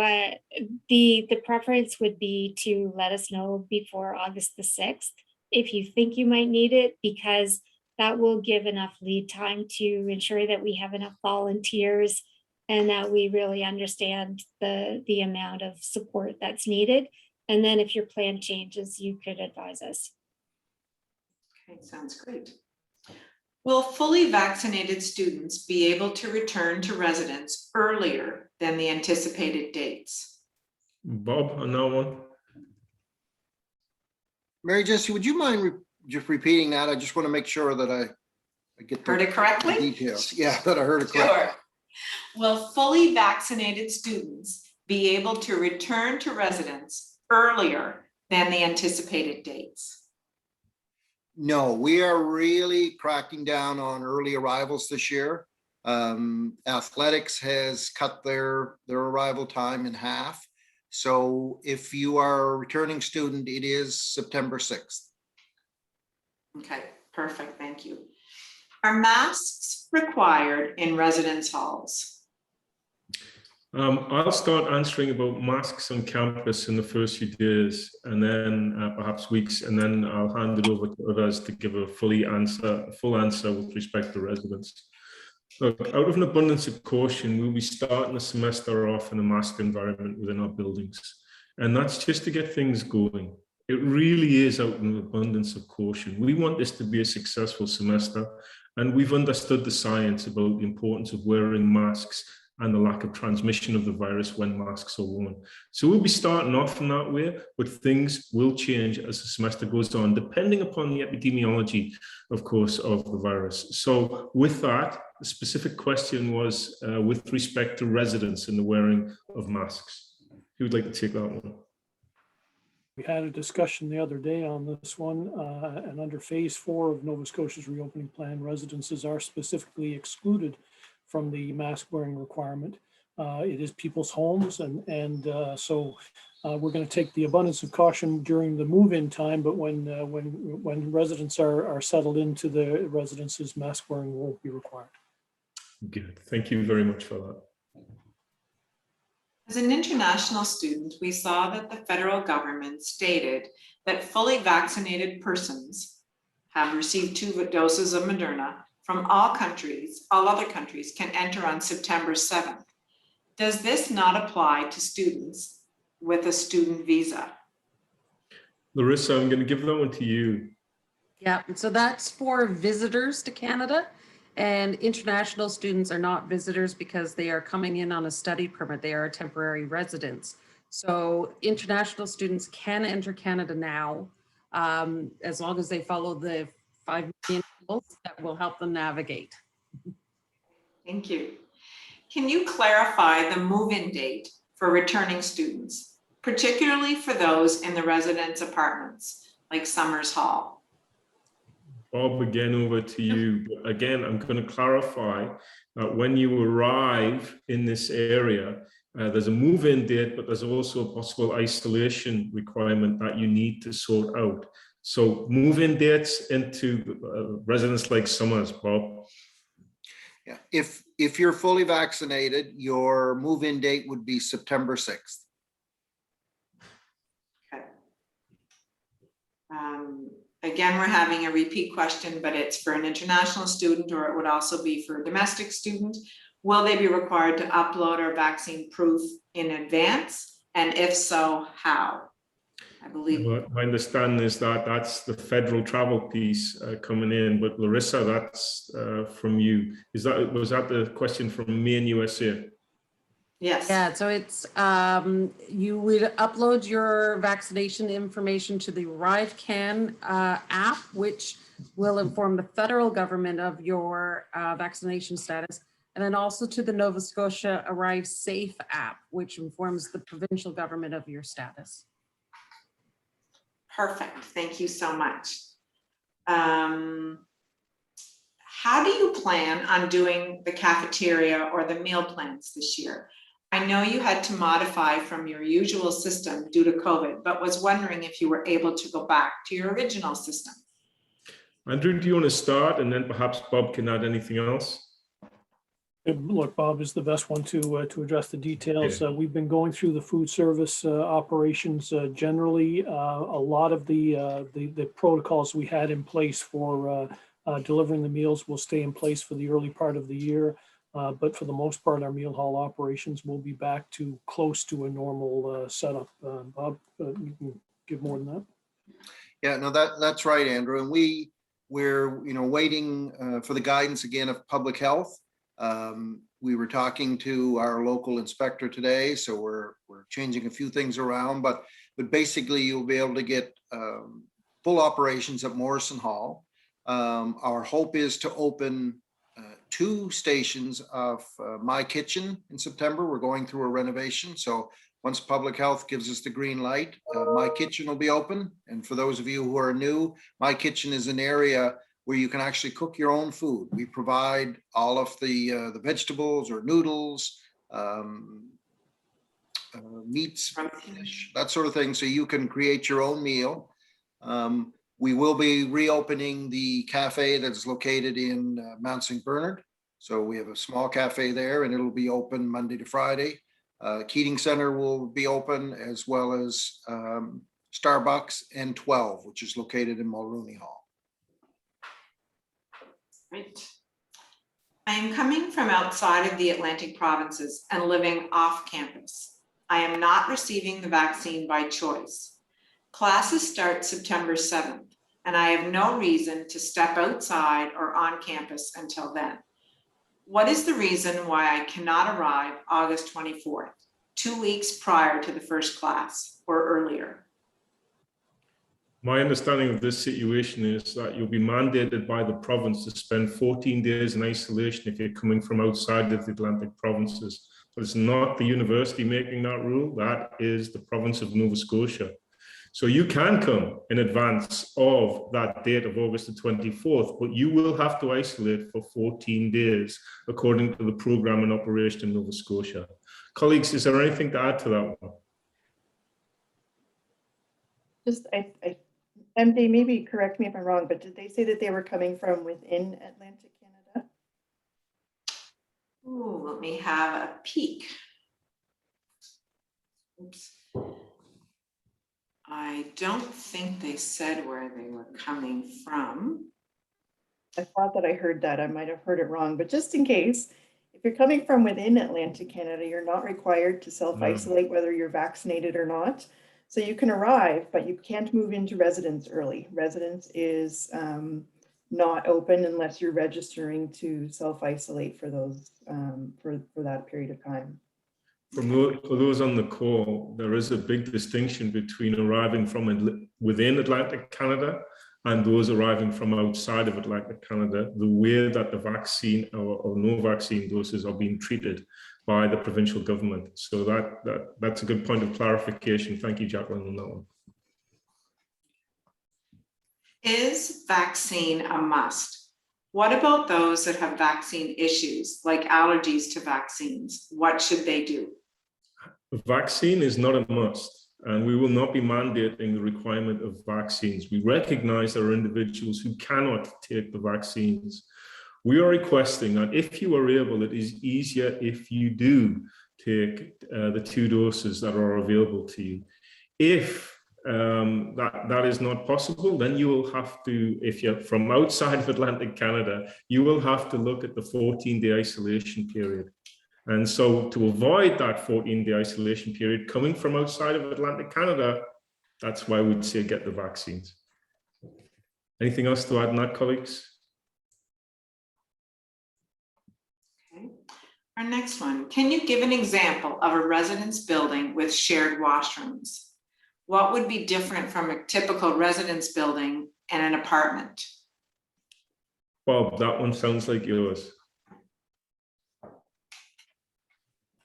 Speaker 2: The preference would be to let us know before August the 6th if you think you might need it, because that will give enough lead time to ensure that we have enough volunteers and that we really understand the amount of support that's needed. And then if your plan changes, you could advise us.
Speaker 3: Okay, sounds great. Will fully vaccinated students be able to return to residence earlier than the anticipated dates?
Speaker 1: Bob, on that one?
Speaker 7: Mary Jessie, would you mind just repeating that? I just want to make sure that I get
Speaker 3: Heard it
Speaker 7: the
Speaker 3: correctly?
Speaker 7: details. Yeah, that I heard it correctly.
Speaker 3: Sure. Will fully vaccinated students be able to return to residence earlier than the anticipated dates?
Speaker 7: No, we are really cracking down on early arrivals this year. Athletics has cut their arrival time in half. So if you are a returning student, it is September 6th.
Speaker 3: Okay, perfect, thank you. Are masks required in residence halls?
Speaker 1: I'll start answering about masks on campus in the first few days, and then perhaps weeks, and then I'll hand it over to others to give a full answer with respect to residents. Look, out of an abundance of caution, we'll be starting the semester off in a mask environment within our buildings, and that's just to get things going. It really is out of an abundance of caution. We want this to be a successful semester, and we've understood the science about the importance of wearing masks and the lack of transmission of the virus when masks are worn. So we'll be starting off in that way, but things will change as the semester goes on, depending upon the epidemiology, of course, of the virus. So with that, the specific question was with respect to residents and the wearing of masks. Who would like to take that one?
Speaker 6: We had a discussion the other day on this one, and under phase 4 of Nova Scotia's reopening plan, residences are specifically excluded from the mask wearing requirement. It is people's homes, and so we're going to take the abundance of caution during the move-in time, but when residents are settled into the residences, mask wearing won't be required.
Speaker 1: Good, thank you very much for that.
Speaker 3: As an international student, we saw that the federal government stated that fully vaccinated persons have received 2 doses of Moderna from all other countries can enter on September 7th. Does this not apply to students with a student visa?
Speaker 1: Larissa, I'm going to give that one to you.
Speaker 5: Yeah, so that's for visitors to Canada, and international students are not visitors because they are coming in on a study permit. They are temporary residents. So international students can enter Canada now, as long as they follow the 5 million rules that will help them navigate.
Speaker 3: Thank you. Can you clarify the move-in date for returning students, particularly for those in the residence apartments like Summers Hall?
Speaker 1: Bob, again, over to you. But again, I'm going to clarify that when you arrive in this area, there's a move-in date, but there's also a possible isolation requirement that you need to sort out. So move-in dates into residents like Summers, Bob.
Speaker 7: Yeah, if you're fully vaccinated, your move-in date would be September 6th.
Speaker 3: Okay. Again, we're having a repeat question, but it's for an international student, or it would also be for a domestic student. Will they be required to upload our vaccine proof in advance? And if so, how? I believe.
Speaker 1: Well, my understanding is that that's the federal travel piece coming in, but Larissa, that's from you. Was that the question from me in USA?
Speaker 3: Yes.
Speaker 5: Yeah, so it's, you would upload your vaccination information to the ArriveCan app, which will inform the federal government of your vaccination status, and then also to the Nova Scotia Arrive Safe app, which informs the provincial government of your status.
Speaker 3: Perfect. Thank you so much. How do you plan on doing the cafeteria or the meal plans this year? I know you had to modify from your usual system due to COVID, but was wondering if you were able to go back to your original system.
Speaker 1: Andrew, do you want to start, and then perhaps Bob can add anything else?
Speaker 6: Look, Bob is the best one to address the details.
Speaker 1: Yeah.
Speaker 6: We've been going through the food service operations generally. A lot of the protocols we had in place for delivering the meals will stay in place for the early part of the year. But for the most part, our meal hall operations will be back to close to a normal setup. Bob, you can give more than that.
Speaker 7: Yeah, no, that's right, Andrew. And we're waiting for the guidance again of public health. We were talking to our local inspector today, so we're changing a few things around, but basically you'll be able to get full operations at Morrison Hall. Our hope is to open 2 stations of My Kitchen in September. We're going through a renovation, so once public health gives us the green light, My Kitchen will be open. And for those of you who are new, My Kitchen is an area where you can actually cook your own food. We provide all of the vegetables or noodles, meats, fish, that sort of thing, so you can create your own meal. We will be reopening the cafe that's located in Mount St. Bernard. So we have a small cafe there, and it'll be open Monday to Friday. Keating Center will be open, as well as Starbucks and 12, which is located in Mulrooney Hall.
Speaker 3: Great. I am coming from outside of the Atlantic provinces and living off campus. I am not receiving the vaccine by choice. Classes start September 7th, and I have no reason to step outside or on campus until then. What is the reason why I cannot arrive August 24th, 2 weeks prior to the first class or earlier?
Speaker 1: My understanding of this situation is that you'll be mandated by the province to spend 14 days in isolation if you're coming from outside of the Atlantic provinces. But it's not the university making that rule. That is the province of Nova Scotia. So you can come in advance of that date of August the 24th, but you will have to isolate for 14 days according to the program in operation in Nova Scotia. Colleagues, is there anything to add to that one?
Speaker 8: Just, MD, maybe correct me if I'm wrong, but did they say that they were coming from within Atlantic Canada?
Speaker 3: Ooh, let me have a peek. Oops. I don't think they said where they were coming from.
Speaker 8: I thought that I heard that. I might have heard it wrong, but just in case, if you're coming from within Atlantic Canada, you're not required to self-isolate whether you're vaccinated or not. So you can arrive, but you can't move into residence early. Residence is not open unless you're registering to self-isolate for those for that period of time.
Speaker 1: For those on the call, there is a big distinction between arriving from within Atlantic Canada and those arriving from outside of Atlantic Canada, the way that the vaccine or no vaccine doses are being treated by the provincial government. So that's a good point of clarification. Thank you, Jacqueline, on that one.
Speaker 3: Is vaccine a must? What about those that have vaccine issues, like allergies to vaccines? What should they do?
Speaker 1: The vaccine is not a must, and we will not be mandating the requirement of vaccines. We recognize there are individuals who cannot take the vaccines. We are requesting that if you are able, it is easier if you do take the 2 doses that are available to you. If that is not possible, then you will have to, if you're from outside of Atlantic Canada, you will have to look at the 14-day isolation period. And so to avoid that 14-day isolation period coming from outside of Atlantic Canada, that's why we'd say get the vaccines. Anything else to add on that, colleagues?
Speaker 3: Okay. Our next one, can you give an example of a residence building with shared washrooms? What would be different from a typical residence building and an apartment?
Speaker 1: Bob, that one sounds like yours.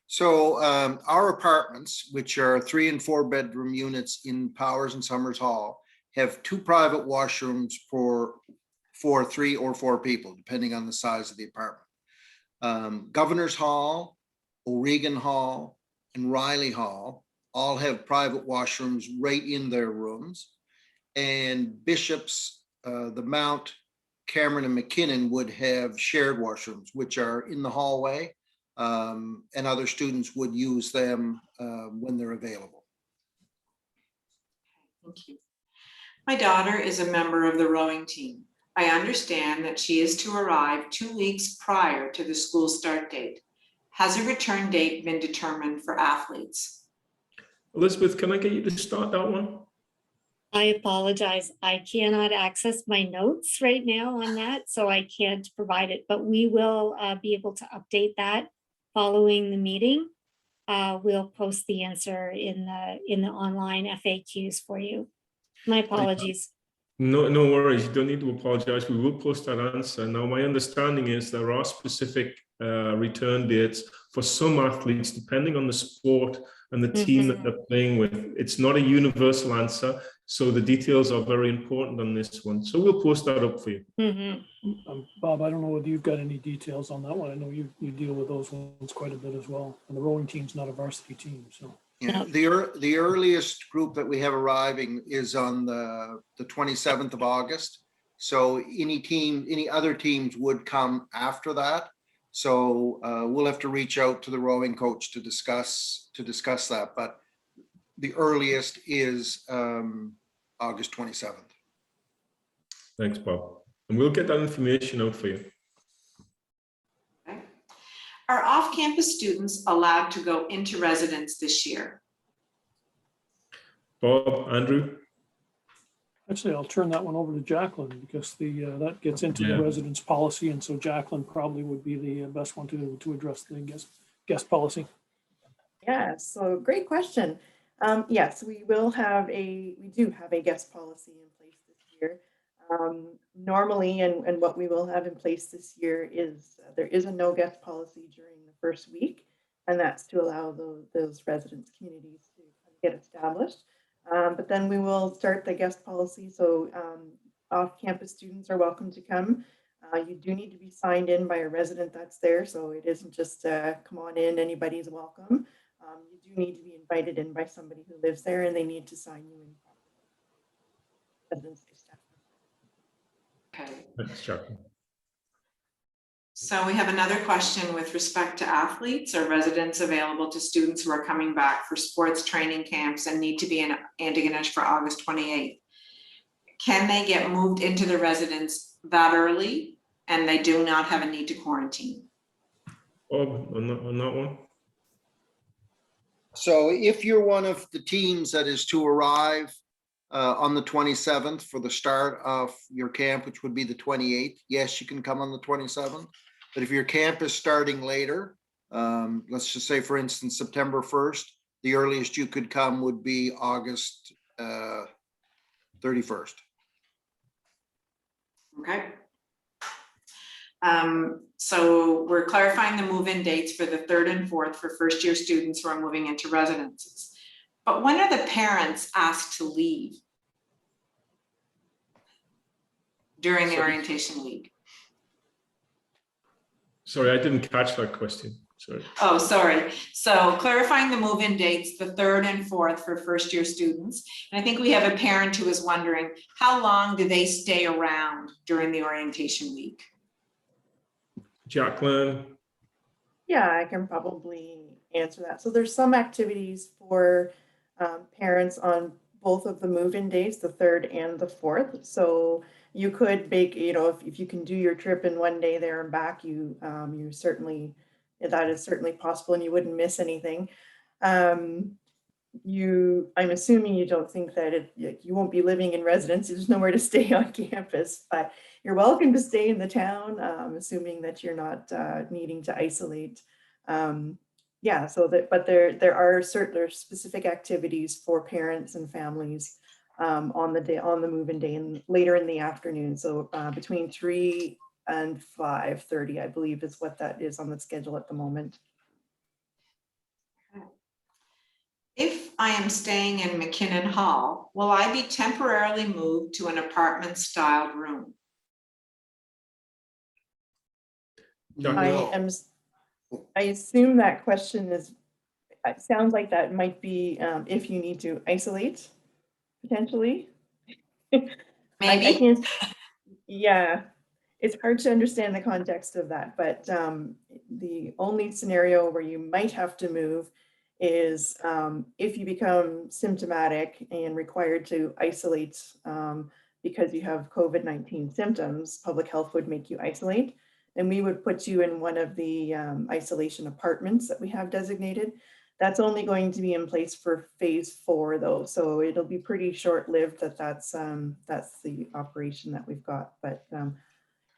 Speaker 7: So our apartments, which are 3 and 4 bedroom units in Powers and Summers Hall, have 2 private washrooms for 3 or 4 people, depending on the size of the apartment. Governor's Hall, O'Regan Hall, and Riley Hall all have private washrooms right in their rooms. And Bishop's, the Mount, Cameron, and McKinnon would have shared washrooms, which are in the hallway. And other students would use them when they're available.
Speaker 3: Thank you. My daughter is a member of the rowing team. I understand that she is to arrive 2 weeks prior to the school start date. Has a return date been determined for athletes?
Speaker 1: Elizabeth, can I get you to start that one?
Speaker 2: I apologize. I cannot access my notes right now on that, so I can't provide it, but we will be able to update that following the meeting. We'll post the answer in the online FAQs for you. My apologies.
Speaker 1: No worries. You don't need to apologize. We will post that answer. Now, my understanding is there are specific return dates for some athletes, depending on the sport and the team that they're playing with. It's not a universal answer, so the details are very important on this one. So we'll post that up for you.
Speaker 6: Bob, I don't know whether you've got any details on that one. I know you deal with those ones quite a bit as well. And the rowing team's not a varsity team, so.
Speaker 7: Yeah, the earliest group that we have arriving is on the 27th of August. So any other teams would come after that. So we'll have to reach out to the rowing coach to discuss that. But the earliest is August 27th.
Speaker 1: Thanks, Bob. And we'll get that information out for you.
Speaker 3: Okay. Are off-campus students allowed to go into residence this year?
Speaker 1: Bob, Andrew?
Speaker 6: Actually, I'll turn that one over to Jacqueline because that gets into the residence policy. And so Jacqueline probably would be the best one to address the guest policy.
Speaker 8: Yeah, so great question. Yes, we do have a guest policy in place this year. Normally, and what we will have in place this year is there is a no guest policy during the first week, and that's to allow those residence communities to get established. But then we will start the guest policy. So off-campus students are welcome to come. You do need to be signed in by a resident that's there. So it isn't just come on in, anybody's welcome. You do need to be invited in by somebody who lives there, and they need to sign you in.
Speaker 3: Okay.
Speaker 1: Thanks, Jacqueline.
Speaker 3: So we have another question with respect to athletes. Are residents available to students who are coming back for sports training camps and need to be in Antigonish for August 28th? Can they get moved into the residence that early and they do not have a need to quarantine?
Speaker 1: Bob, on that one?
Speaker 7: So if you're one of the teams that is to arrive on the 27th for the start of your camp, which would be the 28th, yes, you can come on the 27th. But if your camp is starting later, let's just say, for instance, September 1st, the earliest you could come would be August 31st.
Speaker 3: Okay. So we're clarifying the move-in dates for the 3rd and 4th for first-year students who are moving into residences. But when are the parents asked to leave during the orientation week?
Speaker 1: Sorry, I didn't catch that question. Sorry.
Speaker 3: Oh, sorry. So clarifying the move-in dates, the 3rd and 4th for first-year students. And I think we have a parent who is wondering, how long do they stay around during the orientation week?
Speaker 1: Jacqueline?
Speaker 8: Yeah, I can probably answer that. So there's some activities for parents on both of the move-in days, the 3rd and the 4th. So you could make, if you can do your trip in one day there and back, you certainly, that is certainly possible and you wouldn't miss anything. I'm assuming you don't think that you won't be living in residence. There's nowhere to stay on campus, but you're welcome to stay in the town, assuming that you're not needing to isolate. Yeah, so but there are specific activities for parents and families on the move-in day and later in the afternoon. So between 3 and 5:30, I believe, is what that is on the schedule at the moment.
Speaker 3: If I am staying in McKinnon Hall, will I be temporarily moved to an apartment-styled room?
Speaker 1: Jacqueline?
Speaker 8: I assume that question is, it sounds like that might be if you need to isolate, potentially. I
Speaker 3: Maybe.
Speaker 8: can't, yeah, it's hard to understand the context of that, but the only scenario where you might have to move is if you become symptomatic and required to isolate because you have COVID-19 symptoms, public health would make you isolate. And we would put you in one of the isolation apartments that we have designated. That's only going to be in place for phase 4 though. So it'll be pretty short-lived that's the operation that we've got. But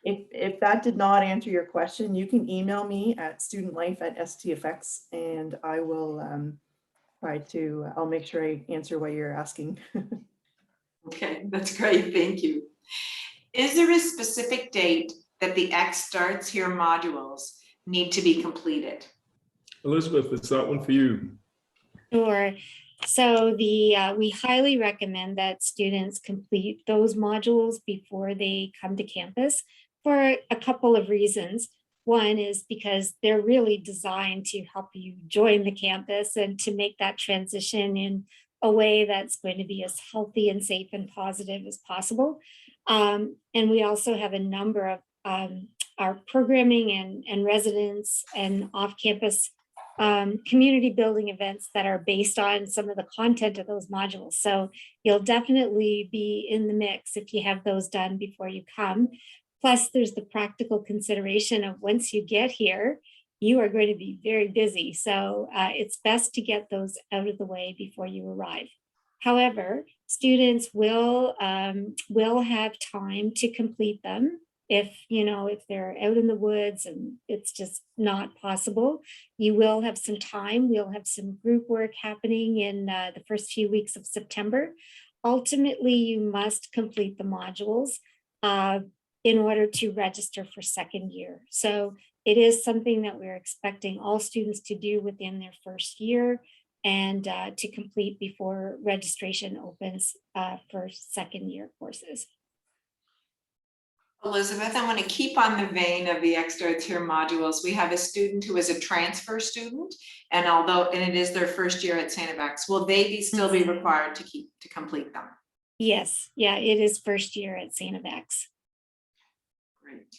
Speaker 8: if that did not answer your question, you can email me at studentlife@stfx and I will I'll make sure I answer what you're asking.
Speaker 3: Okay, that's great, thank you. Is there a specific date that the X Starts Here modules need to be completed?
Speaker 1: Elizabeth, it's that one for you.
Speaker 2: Sure. So we highly recommend that students complete those modules before they come to campus for a couple of reasons. One is because they're really designed to help you join the campus and to make that transition in a way that's going to be as healthy and safe and positive as possible. And we also have a number of our programming and residence and off-campus community building events that are based on some of the content of those modules. So you'll definitely be in the mix if you have those done before you come. Plus, there's the practical consideration of once you get here, you are going to be very busy. So it's best to get those out of the way before you arrive. However, students will have time to complete them if they're out in the woods and it's just not possible. You will have some time. We'll have some group work happening in the first few weeks of September. Ultimately, you must complete the modules in order to register for second year. So it is something that we're expecting all students to do within their first year and to complete before registration opens for second year courses.
Speaker 3: Elizabeth, I want to keep on the vein of the X Starts Here modules. We have a student who is a transfer student, and it is their first year at St. FX, will they still be required to complete them?
Speaker 2: Yes, yeah, it is first year at St. FX.
Speaker 3: Great.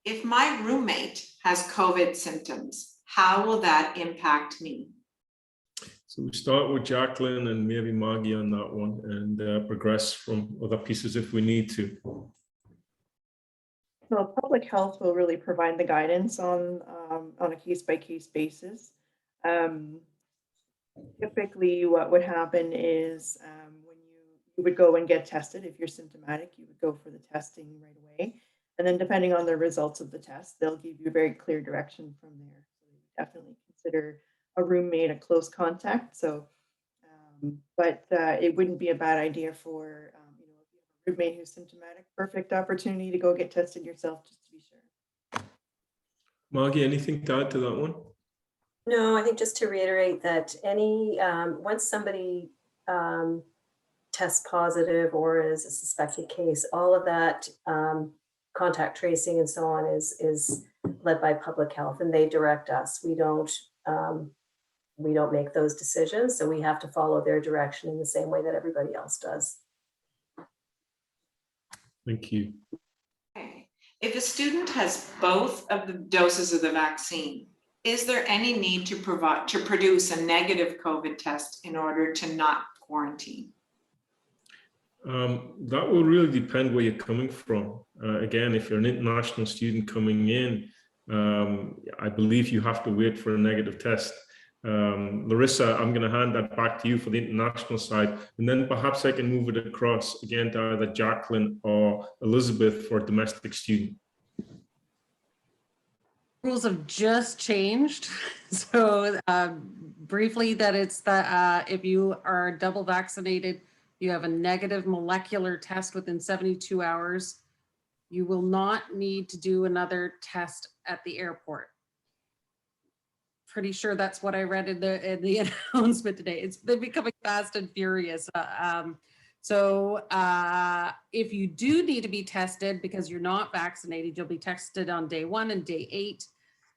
Speaker 3: If my roommate has COVID symptoms, how will that impact me?
Speaker 1: So we start with Jacqueline and maybe Maggie on that one and progress from other pieces if we need to.
Speaker 8: So public health will really provide the guidance on a case-by-case basis. Typically, what would happen is when you would go and get tested, if you're symptomatic, you would go for the testing right away. And then depending on the results of the test, they'll give you a very clear direction from there. So you definitely consider a roommate a close contact. So, but it wouldn't be a bad idea for roommate who's symptomatic, perfect opportunity to go get tested yourself just to be sure.
Speaker 1: Maggie, anything to add to that one?
Speaker 4: No, I think just to reiterate that once somebody tests positive or is a suspected case, all of that contact tracing and so on is led by public health, and they direct us. We don't make those decisions, so we have to follow their direction in the same way that everybody else does.
Speaker 1: Thank you.
Speaker 3: Okay. If a student has both of the doses of the vaccine, is there any need to produce a negative COVID test in order to not quarantine?
Speaker 1: That will really depend where you're coming from. Again, if you're an international student coming in, I believe you have to wait for a negative test. Larissa, I'm going to hand that back to you for the international side, and then perhaps I can move it across again to either Jacqueline or Elizabeth for a domestic student.
Speaker 5: Rules have just changed. So briefly, that it's the if you are double vaccinated, you have a negative molecular test within 72 hours, you will not need to do another test at the airport. Pretty sure that's what I read in the announcement today. They're becoming fast and furious. So if you do need to be tested because you're not vaccinated, you'll be tested on day 1 and day 8,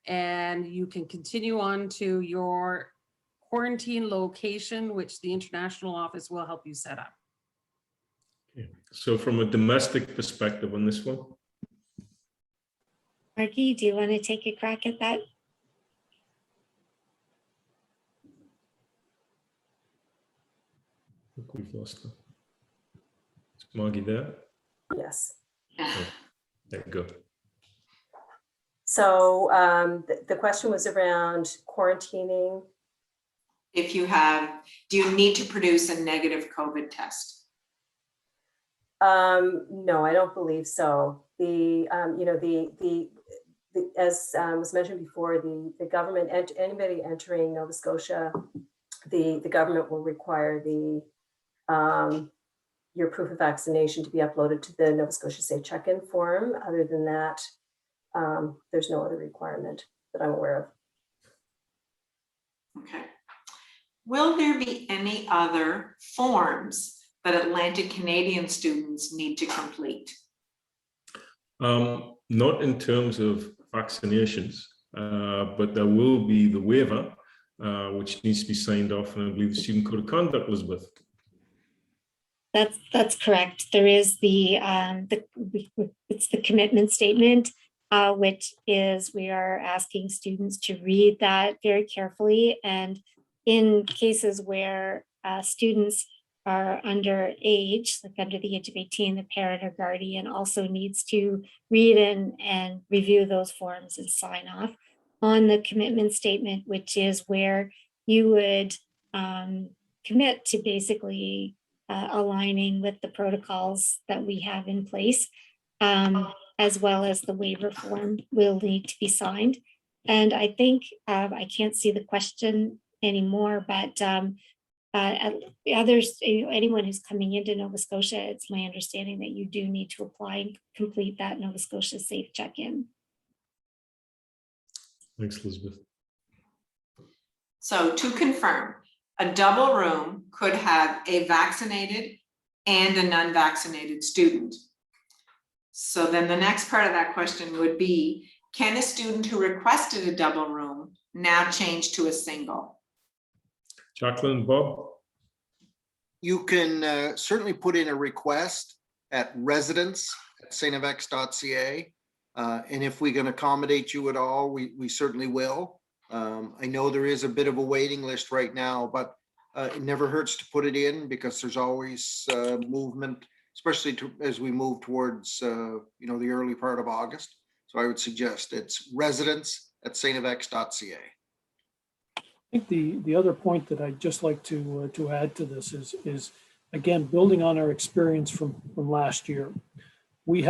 Speaker 5: and you can continue on to your quarantine location, which the international office will help you set up.
Speaker 1: Okay. So from a domestic perspective on this one?
Speaker 2: Margie, do you want to take a crack at that?
Speaker 1: I think we've lost her. Is Margie there?
Speaker 4: Yes.
Speaker 1: There we go.
Speaker 4: So the question was around quarantining.
Speaker 3: If you do you need to produce a negative COVID test?
Speaker 4: No, I don't believe so. As was mentioned before, the government, anybody entering Nova Scotia, the government will require your proof of vaccination to be uploaded to the Nova Scotia Safe Check-in form. Other than that, there's no other requirement that I'm aware of.
Speaker 3: Okay. Will there be any other forms that Atlantic Canadian students need to complete?
Speaker 1: Not in terms of vaccinations, but there will be the waiver, which needs to be signed off, and I believe the Student Code of Conduct, Elizabeth.
Speaker 2: That's correct. There is it's the commitment statement, which is we are asking students to read that very carefully. And in cases where students are under age, like under the age of 18, the parent or guardian also needs to read and review those forms and sign off on the commitment statement, which is where you would commit to basically aligning with the protocols that we have in place, as well as the waiver form will need to be signed. And I think I can't see the question anymore, but others, anyone who's coming into Nova Scotia, it's my understanding that you do need to apply and complete that Nova Scotia Safe Check-in.
Speaker 1: Thanks, Elizabeth.
Speaker 3: So to confirm, a double room could have a vaccinated and a non-vaccinated student. So then the next part of that question would be, can a student who requested a double room now change to a single?
Speaker 1: Jacqueline, Bob?
Speaker 7: You can certainly put in a request at residence@stfx.ca. And if we can accommodate you at all, we certainly will. I know there is a bit of a waiting list right now, but it never hurts to put it in because there's always movement, especially as we move towards the early part of August. So I would suggest it's residence@stfx.ca.
Speaker 6: I think the other point that I'd just like to add to this is again, building on our experience from last year. We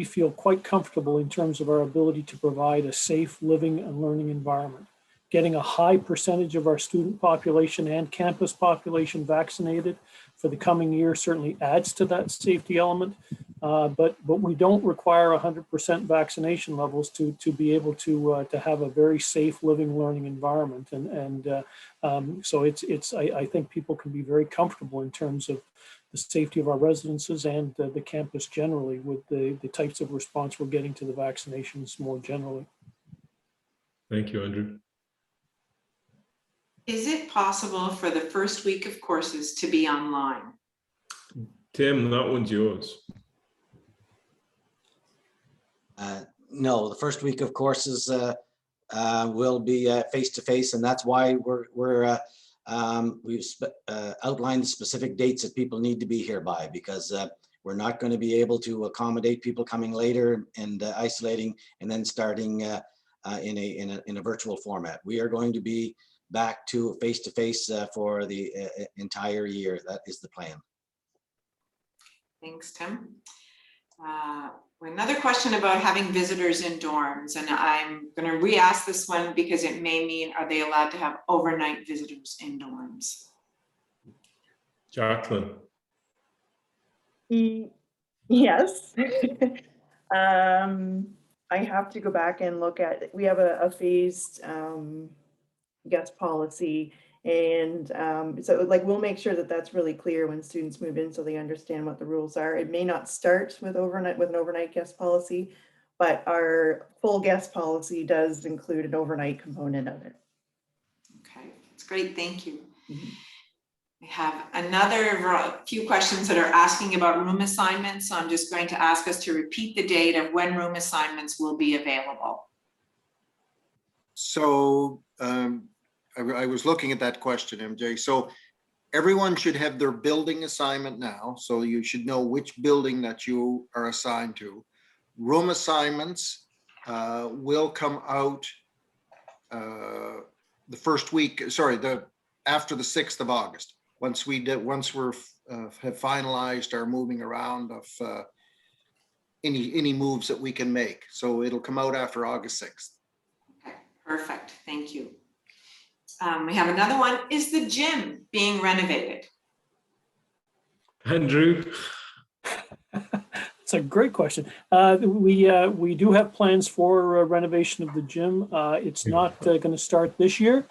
Speaker 6: feel quite comfortable in terms of our ability to provide a safe living and learning environment. Getting a high percentage of our student population and campus population vaccinated for the coming year certainly adds to that safety element. But we don't require 100% vaccination levels to be able to have a very safe living, learning environment. So I think people can be very comfortable in terms of the safety of our residences and the campus generally with the types of response we're getting to the vaccinations more generally.
Speaker 1: Thank you, Andrew.
Speaker 3: Is it possible for the first week of courses to be online?
Speaker 1: Tim, that one's yours.
Speaker 9: No, the first week of courses will be face-to-face, and that's why we've outlined the specific dates that people need to be here by, because we're not going to be able to accommodate people coming later and isolating and then starting in a virtual format. We are going to be back to face-to-face for the entire year. That is the plan.
Speaker 3: Thanks, Tim. Another question about having visitors in dorms, and I'm going to re-ask this one because it may mean, are they allowed to have overnight visitors in dorms?
Speaker 1: Jacqueline.
Speaker 8: Yes. I have to go back and look at, we have a phased guest policy. And so like, we'll make sure that that's really clear when students move in so they understand what the rules are. It may not start with an overnight guest policy, but our full guest policy does include an overnight component of it.
Speaker 3: Okay, that's great, thank you.
Speaker 8: Mhm.
Speaker 3: We have another few questions that are asking about room assignments. So I'm just going to ask us to repeat the date of when room assignments will be available.
Speaker 7: So I was looking at that question, MJ. So everyone should have their building assignment now. So you should know which building that you are assigned to. Room assignments will come out the first week, sorry, after the 6th of August. Once we're have finalized our moving around of any moves that we can make. So it'll come out after August 6th.
Speaker 3: Okay, perfect, thank you. We have another one. Is the gym being renovated?
Speaker 1: Andrew.
Speaker 6: It's a great question. We do have plans for renovation of the gym. It's not going to start this year.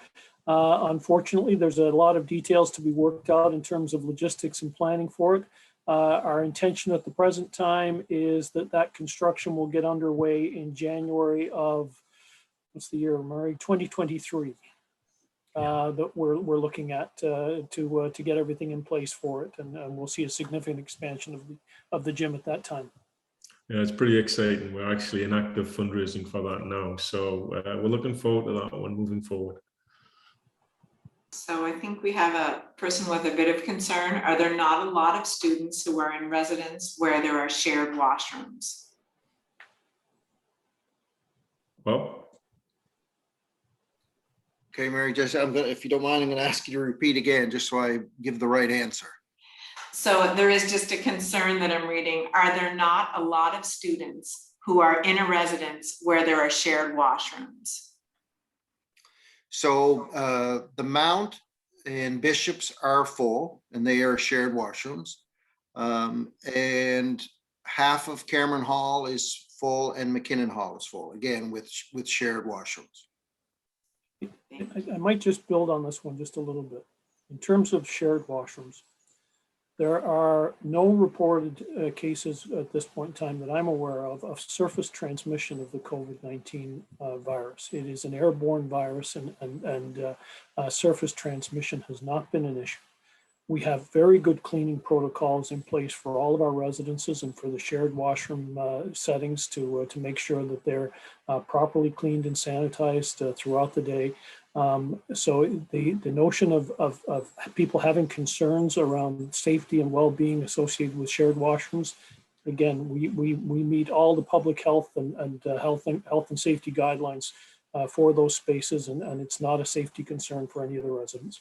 Speaker 6: Unfortunately, there's a lot of details to be worked out in terms of logistics and planning for it. Our intention at the present time is that construction will get underway in January of, what's the year, Murray? 2023. That we're looking at to get everything in place for it, and we'll see a significant expansion of the gym at that time.
Speaker 1: Yeah, it's pretty exciting. We're actually in active fundraising for that now, so we're looking forward to that one moving forward.
Speaker 3: So I think we have a person with a bit of concern. Are there not a lot of students who are in residence where there are shared washrooms?
Speaker 1: Well.
Speaker 7: Okay, Mary, just if you don't mind, I'm gonna ask you to repeat again, just so I give the right answer.
Speaker 3: So there is just a concern that I'm reading. Are there not a lot of students who are in a residence where there are shared washrooms?
Speaker 7: So the Mount and Bishops are full, and they are shared washrooms. And half of Cameron Hall is full, and McKinnon Hall is full, again with shared washrooms.
Speaker 6: I might just build on this one just a little bit. In terms of shared washrooms, there are no reported cases at this point in time that I'm aware of surface transmission of the COVID-19 virus. It is an airborne virus, and surface transmission has not been an issue. We have very good cleaning protocols in place for all of our residences and for the shared washroom settings to make sure that they're properly cleaned and sanitized throughout the day. So the notion of people having concerns around safety and well-being associated with shared washrooms, again, we meet all the public health and health and safety guidelines for those spaces, and it's not a safety concern for any of the residents.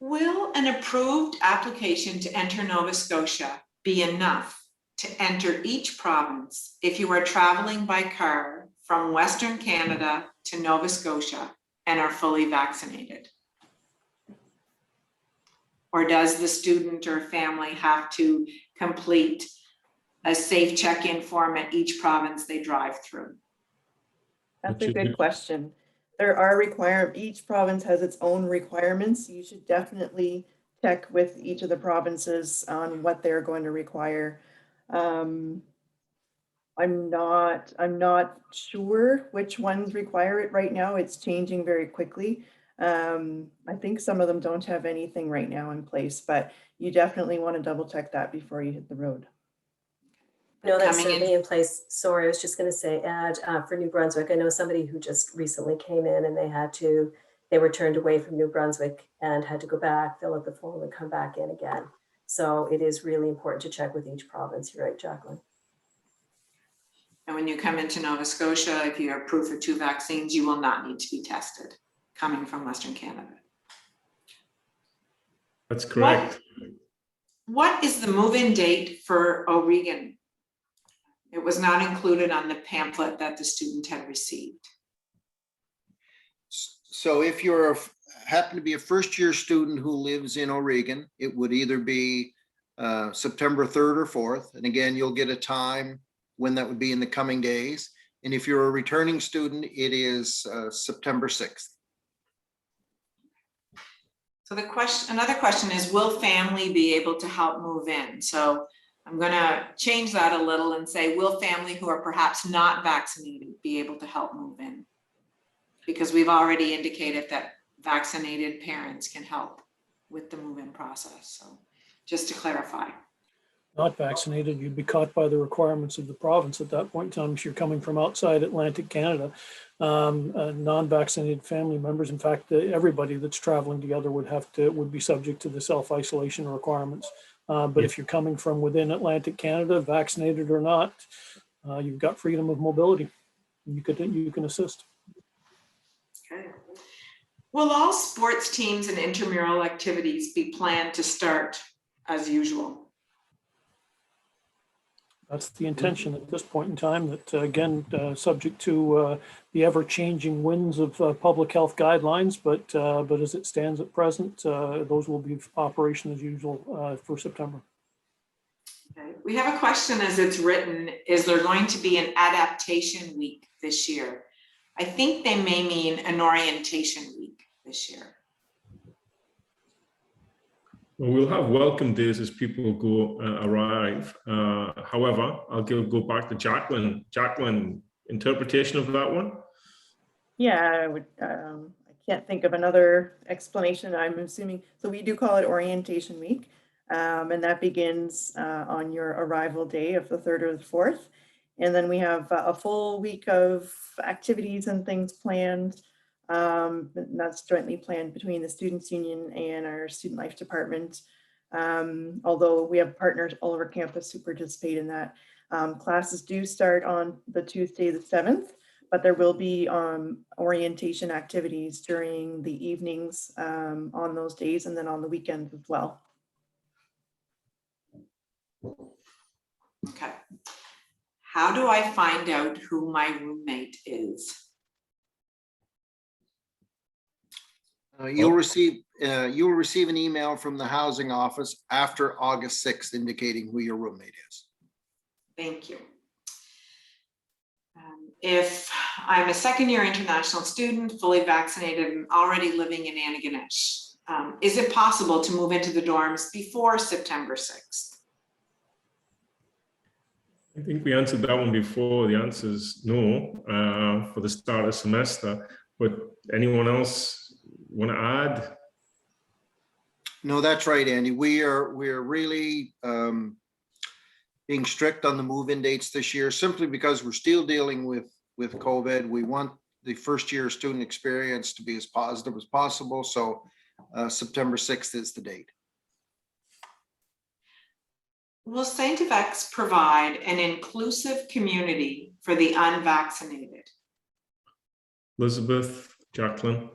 Speaker 3: Will an approved application to enter Nova Scotia be enough to enter each province if you are traveling by car from Western Canada to Nova Scotia and are fully vaccinated? Or does the student or family have to complete a safe check-in form at each province they drive through?
Speaker 8: That's a good question. There are each province has its own requirements. You should definitely check with each of the provinces on what they're going to require. I'm not sure which ones require it right now. It's changing very quickly. I think some of them don't have anything right now in place, but you definitely want to double check that before you hit the road.
Speaker 4: No, that's
Speaker 3: Coming in.
Speaker 4: certainly in place. Sorry, I was just going to say, for New Brunswick, I know somebody who just recently came in and they were turned away from New Brunswick and had to go back, fill out the form and come back in again. So it is really important to check with each province. You're right, Jacqueline.
Speaker 3: And when you come into Nova Scotia, if you have proof of 2 vaccines, you will not need to be tested coming from Western Canada.
Speaker 1: That's correct.
Speaker 3: What is the move-in date for O'Regan? It was not included on the pamphlet that the student had received.
Speaker 7: So if you're happen to be a first-year student who lives in O'Regan, it would either be September 3rd or 4th. And again, you'll get a time when that would be in the coming days. And if you're a returning student, it is September 6th.
Speaker 3: So another question is, will family be able to help move in? So I'm gonna change that a little and say, will family who are perhaps not vaccinated be able to help move in? Because we've already indicated that vaccinated parents can help with the move-in process. So just to clarify.
Speaker 6: Not vaccinated, you'd be caught by the requirements of the province at that point in time if you're coming from outside Atlantic Canada. Non-vaccinated family members, in fact, everybody that's traveling together would be subject to the self-isolation requirements. But if you're coming from within Atlantic Canada, vaccinated or not, you've got freedom of mobility. You can assist.
Speaker 3: Okay. Will all sports teams and intramural activities be planned to start as usual?
Speaker 6: That's the intention at this point in time, that again, subject to the ever-changing winds of public health guidelines, but as it stands at present, those will be operation as usual for September.
Speaker 3: Okay. We have a question as it's written, is there going to be an adaptation week this year? I think they may mean an orientation week this year.
Speaker 1: Well, we'll have welcome days as people arrive. However, I'll go back to Jacqueline. Jacqueline, interpretation of that one?
Speaker 8: Yeah, I can't think of another explanation. I'm assuming, so we do call it orientation week. And that begins on your arrival day of the 3rd or the 4th. And then we have a full week of activities and things planned. And that's jointly planned between the Students' Union and our Student Life Department. Although we have partners all over campus who participate in that. Classes do start on the Tuesday, the 7th, but there will be orientation activities during the evenings on those days and then on the weekends as well.
Speaker 3: Okay. How do I find out who my roommate is?
Speaker 7: You'll receive an email from the housing office after August 6th indicating who your roommate is.
Speaker 3: Thank you. If I'm a second-year international student, fully vaccinated and already living in Antigonish, is it possible to move into the dorms before September 6th?
Speaker 1: I think we answered that one before. The answer is no for the start of semester. But anyone else want to add?
Speaker 7: No, that's right, Andy. We're really being strict on the move-in dates this year, simply because we're still dealing with COVID. We want the first-year student experience to be as positive as possible. So September 6th is the date.
Speaker 3: Will St. FX provide an inclusive community for the unvaccinated?
Speaker 1: Elizabeth, Jacqueline?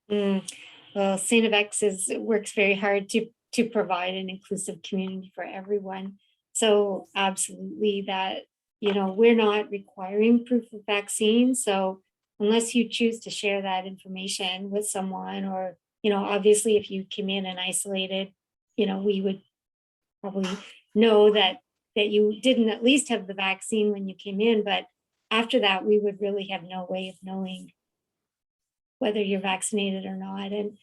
Speaker 2: Well, St. FX works very hard to provide an inclusive community for everyone. So absolutely that, we're not requiring proof of vaccine. So unless you choose to share that information with someone, or, obviously if you came in and isolated, we would probably know that you didn't at least have the vaccine when you came in, but after that, we would really have no way of knowing whether you're vaccinated or not. And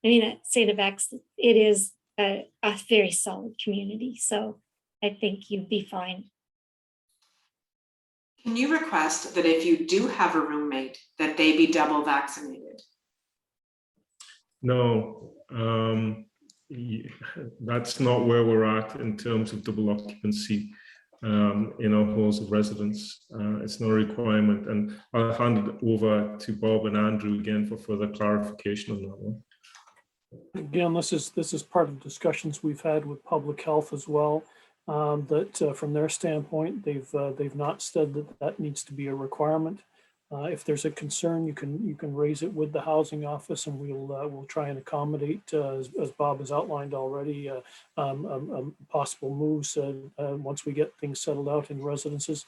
Speaker 2: I mean, at St. FX, it is a very solid community. So I think you'd be fine.
Speaker 3: Can you request that if you do have a roommate, that they be double vaccinated?
Speaker 1: No, that's not where we're at in terms of double occupancy. in our halls of residence. It's not a requirement. And I'll hand it over to Bob and Andrew again for further clarification on that one.
Speaker 6: Again, this is part of discussions we've had with public health as well. That from their standpoint, they've not said that that needs to be a requirement. If there's a concern, you can raise it with the housing office, and we'll try and accommodate, as Bob has outlined already, possible moves once we get things settled out in residences.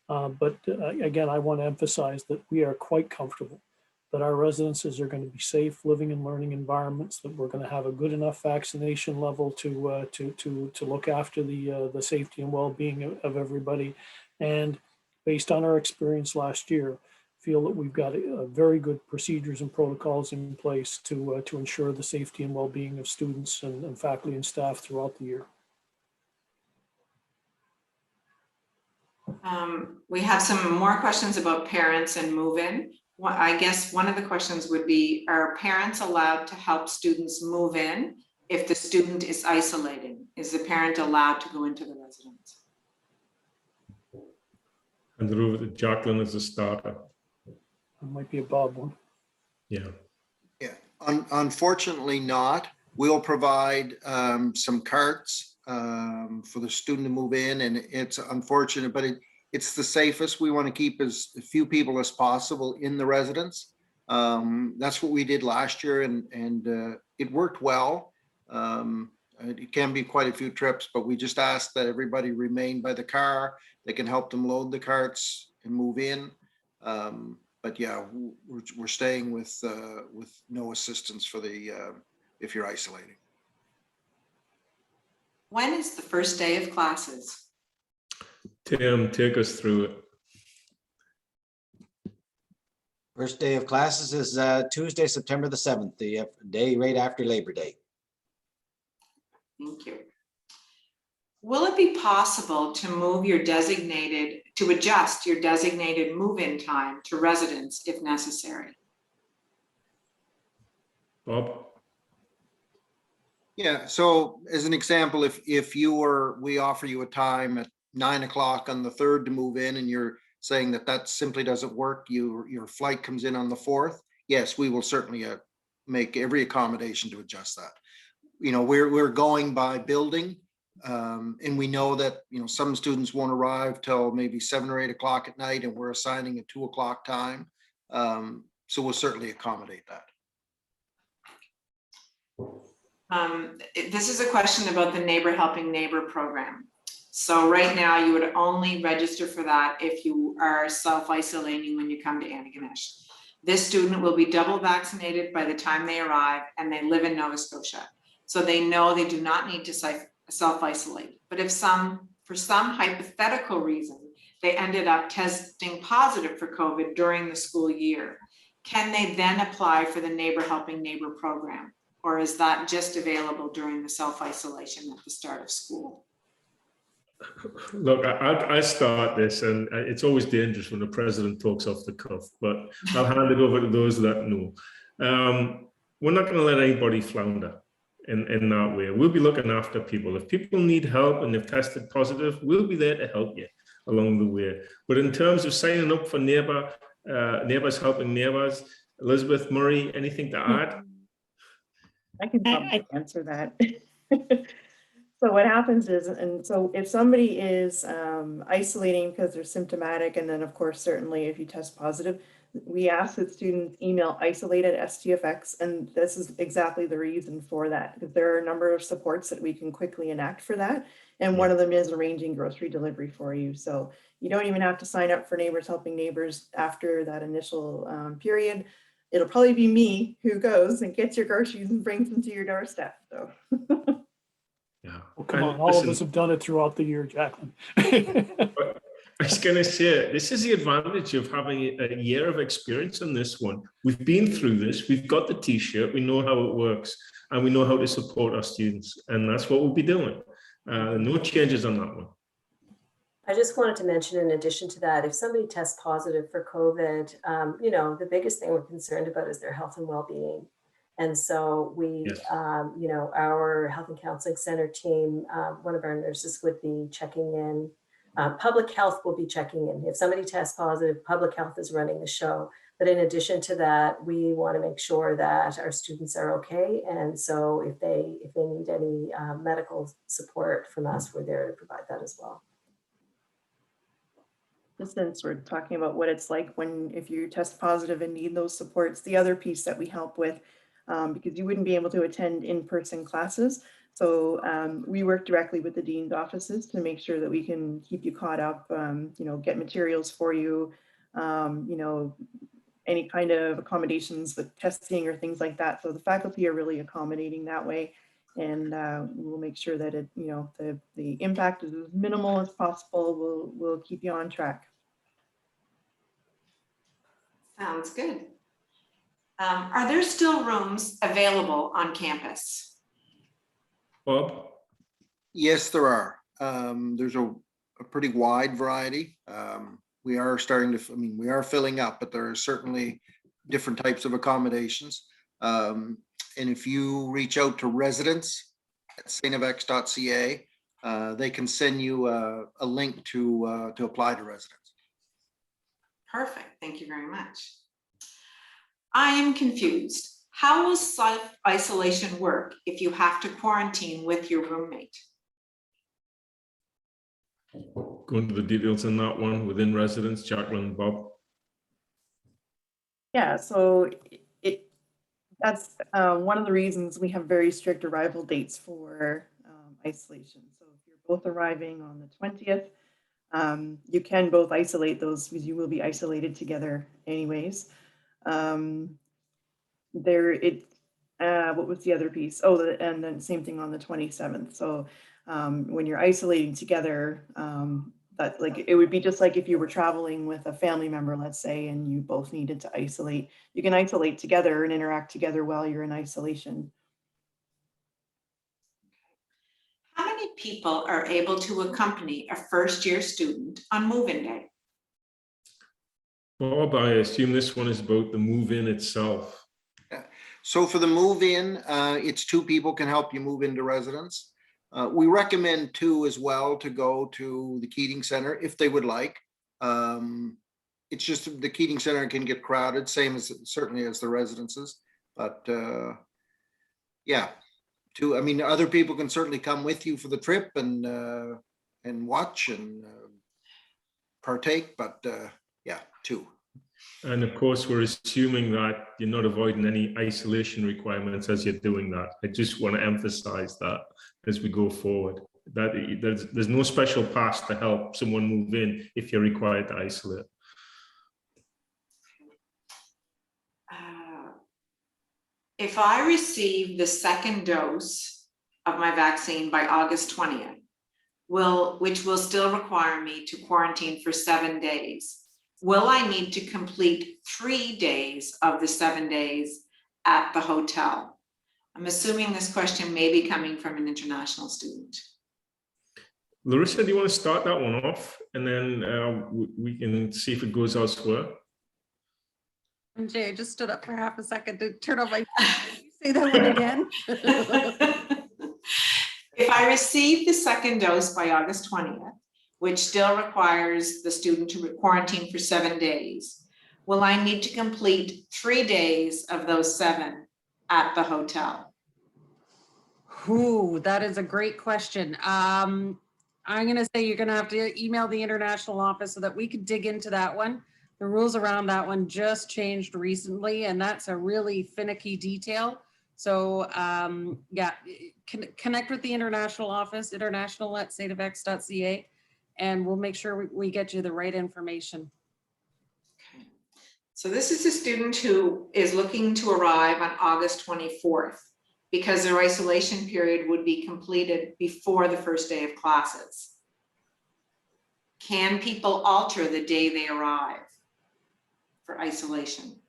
Speaker 6: But again, I want to emphasize that we are quite comfortable that our residences are going to be safe living and learning environments, that we're going to have a good enough vaccination level to look after the safety and well-being of everybody. And based on our experience last year, feel that we've got a very good procedures and protocols in place to ensure the safety and well-being of students and faculty and staff throughout the year.
Speaker 3: We have some more questions about parents and move-in. Well, I guess one of the questions would be, are parents allowed to help students move in if the student is isolating? Is the parent allowed to go into the residence?
Speaker 1: And over to Jacqueline as a starter.
Speaker 6: It might be a Bob one.
Speaker 1: Yeah.
Speaker 7: Yeah, unfortunately not. We'll provide some carts for the student to move in, and it's unfortunate, but it's the safest. We want to keep as few people as possible in the residence. That's what we did last year, and it worked well. It can be quite a few trips, but we just ask that everybody remain by the car. They can help them load the carts and move in. But yeah, we're staying with no assistance for the if you're isolating.
Speaker 3: When is the first day of classes?
Speaker 1: Tim, take us through it.
Speaker 9: First day of classes is Tuesday, September the 7th, the day right after Labor Day.
Speaker 3: Thank you. Will it be possible to adjust your designated move-in time to residents if necessary?
Speaker 1: Bob?
Speaker 7: Yeah, so as an example, if we offer you a time at 9 o'clock on the 3rd to move in, and you're saying that simply doesn't work, your flight comes in on the 4th, yes, we will certainly make every accommodation to adjust that. You know, we're going by building, and we know that, you know, some students won't arrive till maybe 7 or 8 o'clock at night, and we're assigning a 2 o'clock time. So we'll certainly accommodate that.
Speaker 3: This is a question about the Neighbor Helping Neighbor program. So right now you would only register for that if you are self-isolating when you come to Antigonish. This student will be double vaccinated by the time they arrive, and they live in Nova Scotia. So they know they do not need to self-isolate. But if for some hypothetical reason, they ended up testing positive for COVID during the school year, can they then apply for the Neighbor Helping Neighbor program? Or is that just available during the self-isolation at the start of school?
Speaker 1: Look, I start this, and it's always dangerous when the president talks off the cuff, but I'll hand it over to those that know. We're not going to let anybody flounder in that way. We'll be looking after people. If people need help and they've tested positive, we'll be there to help you along the way. But in terms of signing up for Neighbors Helping Neighbors, Elizabeth, Murray, anything to add?
Speaker 8: I can probably answer that. So what happens is, and so if somebody is isolating because they're symptomatic, and then of course, certainly if you test positive, we ask that students email isolate@stfx, and this is exactly the reason for that, because there are a number of supports that we can quickly enact for that. And one of them is arranging grocery delivery for you. So you don't even have to sign up for Neighbors Helping Neighbors after that initial period. It'll probably be me who goes and gets your groceries and brings them to your doorstep. So.
Speaker 1: Yeah.
Speaker 6: Well, come on, all of us have done it throughout the year, Jacqueline.
Speaker 1: I was going to say, this is the advantage of having a year of experience on this one. We've been through this, we've got the t-shirt, we know how it works, and we know how to support our students. And that's what we'll be doing. No changes on that one.
Speaker 4: I just wanted to mention, in addition to that, if somebody tests positive for COVID, you know, the biggest thing we're concerned about is their health and well-being. And so we,
Speaker 1: Yes.
Speaker 4: you know, our Health and Counseling Center team, one of our nurses would be checking in Public health will be checking in. If somebody tests positive, public health is running the show. But in addition to that, we want to make sure that our students are okay. And so if they need any medical support from us, we're there to provide that as well.
Speaker 8: Just since we're talking about what it's like if you test positive and need those supports, the other piece that we help with, because you wouldn't be able to attend in-person classes. So we work directly with the dean's offices to make sure that we can keep you caught up, get materials for you, any kind of accommodations with testing or things like that. So the faculty are really accommodating that way. And we'll make sure that the impact is as minimal as possible. We'll keep you on track.
Speaker 3: Sounds good. Are there still rooms available on campus?
Speaker 1: Bob?
Speaker 7: Yes, there are. There's a pretty wide variety. We are starting to, we are filling up, but there are certainly different types of accommodations. And if you reach out to residents at stfx.ca, they can send you a link to apply to residents.
Speaker 3: Perfect. Thank you very much. I am confused. How will self-isolation work if you have to quarantine with your roommate?
Speaker 1: Go into the details on that one within residence, Jacqueline, Bob.
Speaker 8: Yeah, so that's one of the reasons we have very strict arrival dates for isolation. So if you're both arriving on the 20th, you can both isolate those because you will be isolated together anyways. What was the other piece? Oh, and then same thing on the 27th. So when you're isolating together, that it would be just like if you were traveling with a family member, let's say, and you both needed to isolate. You can isolate together and interact together while you're in isolation.
Speaker 3: How many people are able to accompany a first-year student on move-in day?
Speaker 1: Bob, I assume this one is about the move-in itself.
Speaker 7: So for the move-in, it's 2 people can help you move into residence. We recommend 2 as well to go to the Keating Center if they would like. It's just the Keating Center can get crowded, same as certainly as the residences. But yeah, 2. Other people can certainly come with you for the trip and watch and partake. But yeah, 2.
Speaker 1: And of course, we're assuming that you're not avoiding any isolation requirements as you're doing that. I just want to emphasize that as we go forward, that there's no special pass to help someone move in if you're required to isolate.
Speaker 3: If I receive the second dose of my vaccine by August 20th, which will still require me to quarantine for 7 days, will I need to complete 3 days of the 7 days at the hotel? I'm assuming this question may be coming from an international student.
Speaker 1: Larissa, do you want to start that one off? And then we can see if it goes elsewhere.
Speaker 5: Jay, I just stood up for half a second to turn off my. Say that one again.
Speaker 3: If I receive the second dose by August 20th, which still requires the student to quarantine for 7 days, will I need to complete 3 days of those 7 at the hotel?
Speaker 5: Ooh, that is a great question. I'm going to say you're going to have to email the international office so that we could dig into that one. The rules around that one just changed recently, and that's a really finicky detail. So yeah, connect with the international office, international@stfx.ca, and we'll make sure we get you the right information.
Speaker 3: Okay. So this is a student who is looking to arrive on August 24th because their isolation period would be completed before the first day of classes. Can people alter the day they arrive for isolation?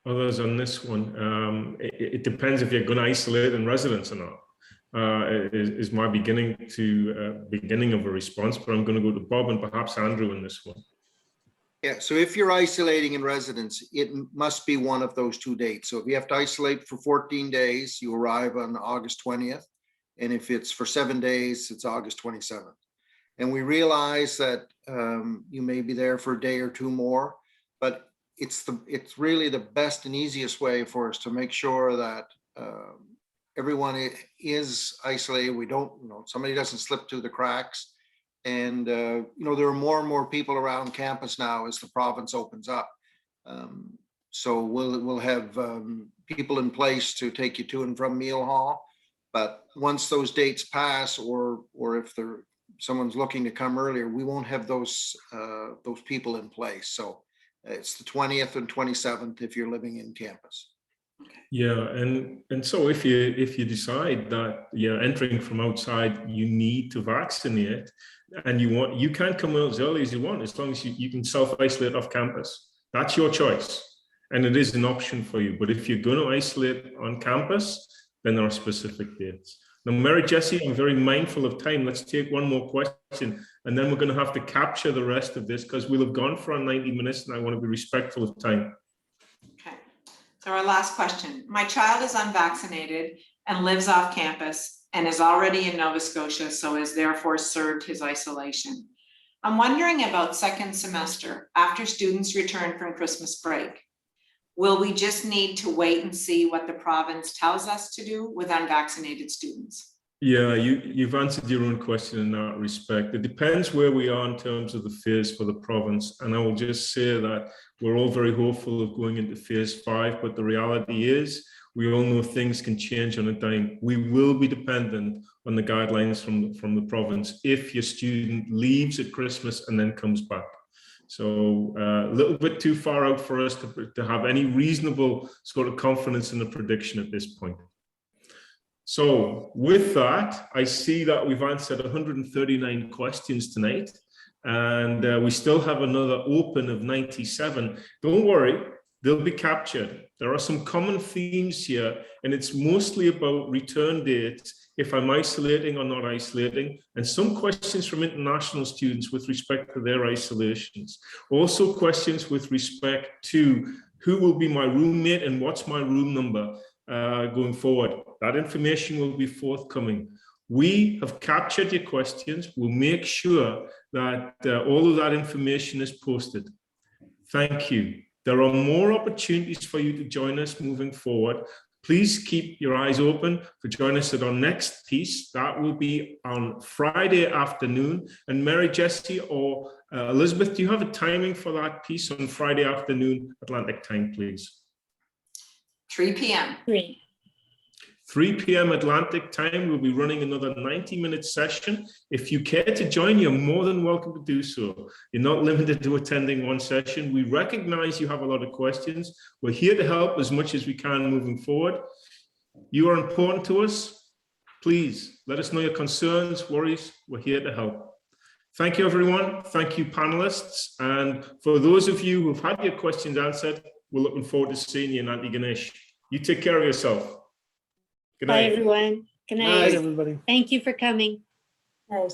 Speaker 1: Others on this one, it depends if you're going to isolate in residence or not. Is my beginning of a response, but I'm going to go to Bob and perhaps Andrew in this one.
Speaker 7: Yeah, so if you're isolating in residence, it must be one of those 2 dates. So if you have to isolate for 14 days, you arrive on August 20th. And if it's for 7 days, it's August 27th. And we realize that you may be there for a day or two more, but it's really the best and easiest way for us to make sure that everyone is isolated. We don't, somebody doesn't slip through the cracks. And, there are more and more people around campus now as the province opens up. So we'll have people in place to take you to and from Meal Hall. But once those dates pass, or if someone's looking to come earlier, we won't have those people in place. So it's the 20th and 27th if you're living in campus.
Speaker 1: Yeah, and so if you decide that you're entering from outside, you need to vaccinate, and you can come out as early as you want, as long as you can self-isolate off campus. That's your choice, and it is an option for you. But if you're going to isolate on campus, then there are specific dates. Now, Mary Jessie, I'm very mindful of time. Let's take one more question, and then we're going to have to capture the rest of this because we'll have gone for our 90 minutes, and I want to be respectful of time.
Speaker 3: Okay, so our last question. My child is unvaccinated and lives off campus and is already in Nova Scotia, so has therefore served his isolation. I'm wondering about second semester after students return from Christmas break. Will we just need to wait and see what the province tells us to do with unvaccinated students?
Speaker 1: Yeah, you've answered your own question in that respect. It depends where we are in terms of the phase for the province. And I will just say that we're all very hopeful of going into phase 5, but the reality is we all know things can change on a dime. We will be dependent on the guidelines from the province if your student leaves at Christmas and then comes back. So a little bit too far out for us to have any reasonable sort of confidence in the prediction at this point. So with that, I see that we've answered 139 questions tonight, and we still have another open of 97. Don't worry, they'll be captured. There are some common themes here, and it's mostly about return dates, if I'm isolating or not isolating, and some questions from international students with respect to their isolations. Also questions with respect to who will be my roommate and what's my room number going forward. That information will be forthcoming. We have captured your questions. We'll make sure that all of that information is posted. Thank you. There are more opportunities for you to join us moving forward. Please keep your eyes open for joining us at our next piece. That will be on Friday afternoon. And Mary Jessie or Elizabeth, do you have a timing for that piece on Friday afternoon, Atlantic time, please?
Speaker 3: 3 p.m.
Speaker 1: 3 p.m. Atlantic time, we'll be running another 90-minute session. If you care to join, you're more than welcome to do so. You're not limited to attending one session. We recognize you have a lot of questions. We're here to help as much as we can moving forward. You are important to us. Please let us know your concerns, worries. We're here to help. Thank you, everyone. Thank you, panelists. And for those of you who've had your questions answered, we're looking forward to seeing you in Antigonish. You take care of yourself. Good night.
Speaker 2: Bye, everyone. Good
Speaker 6: Good
Speaker 2: night.
Speaker 6: night, everybody.
Speaker 2: Thank you for coming.
Speaker 4: Right.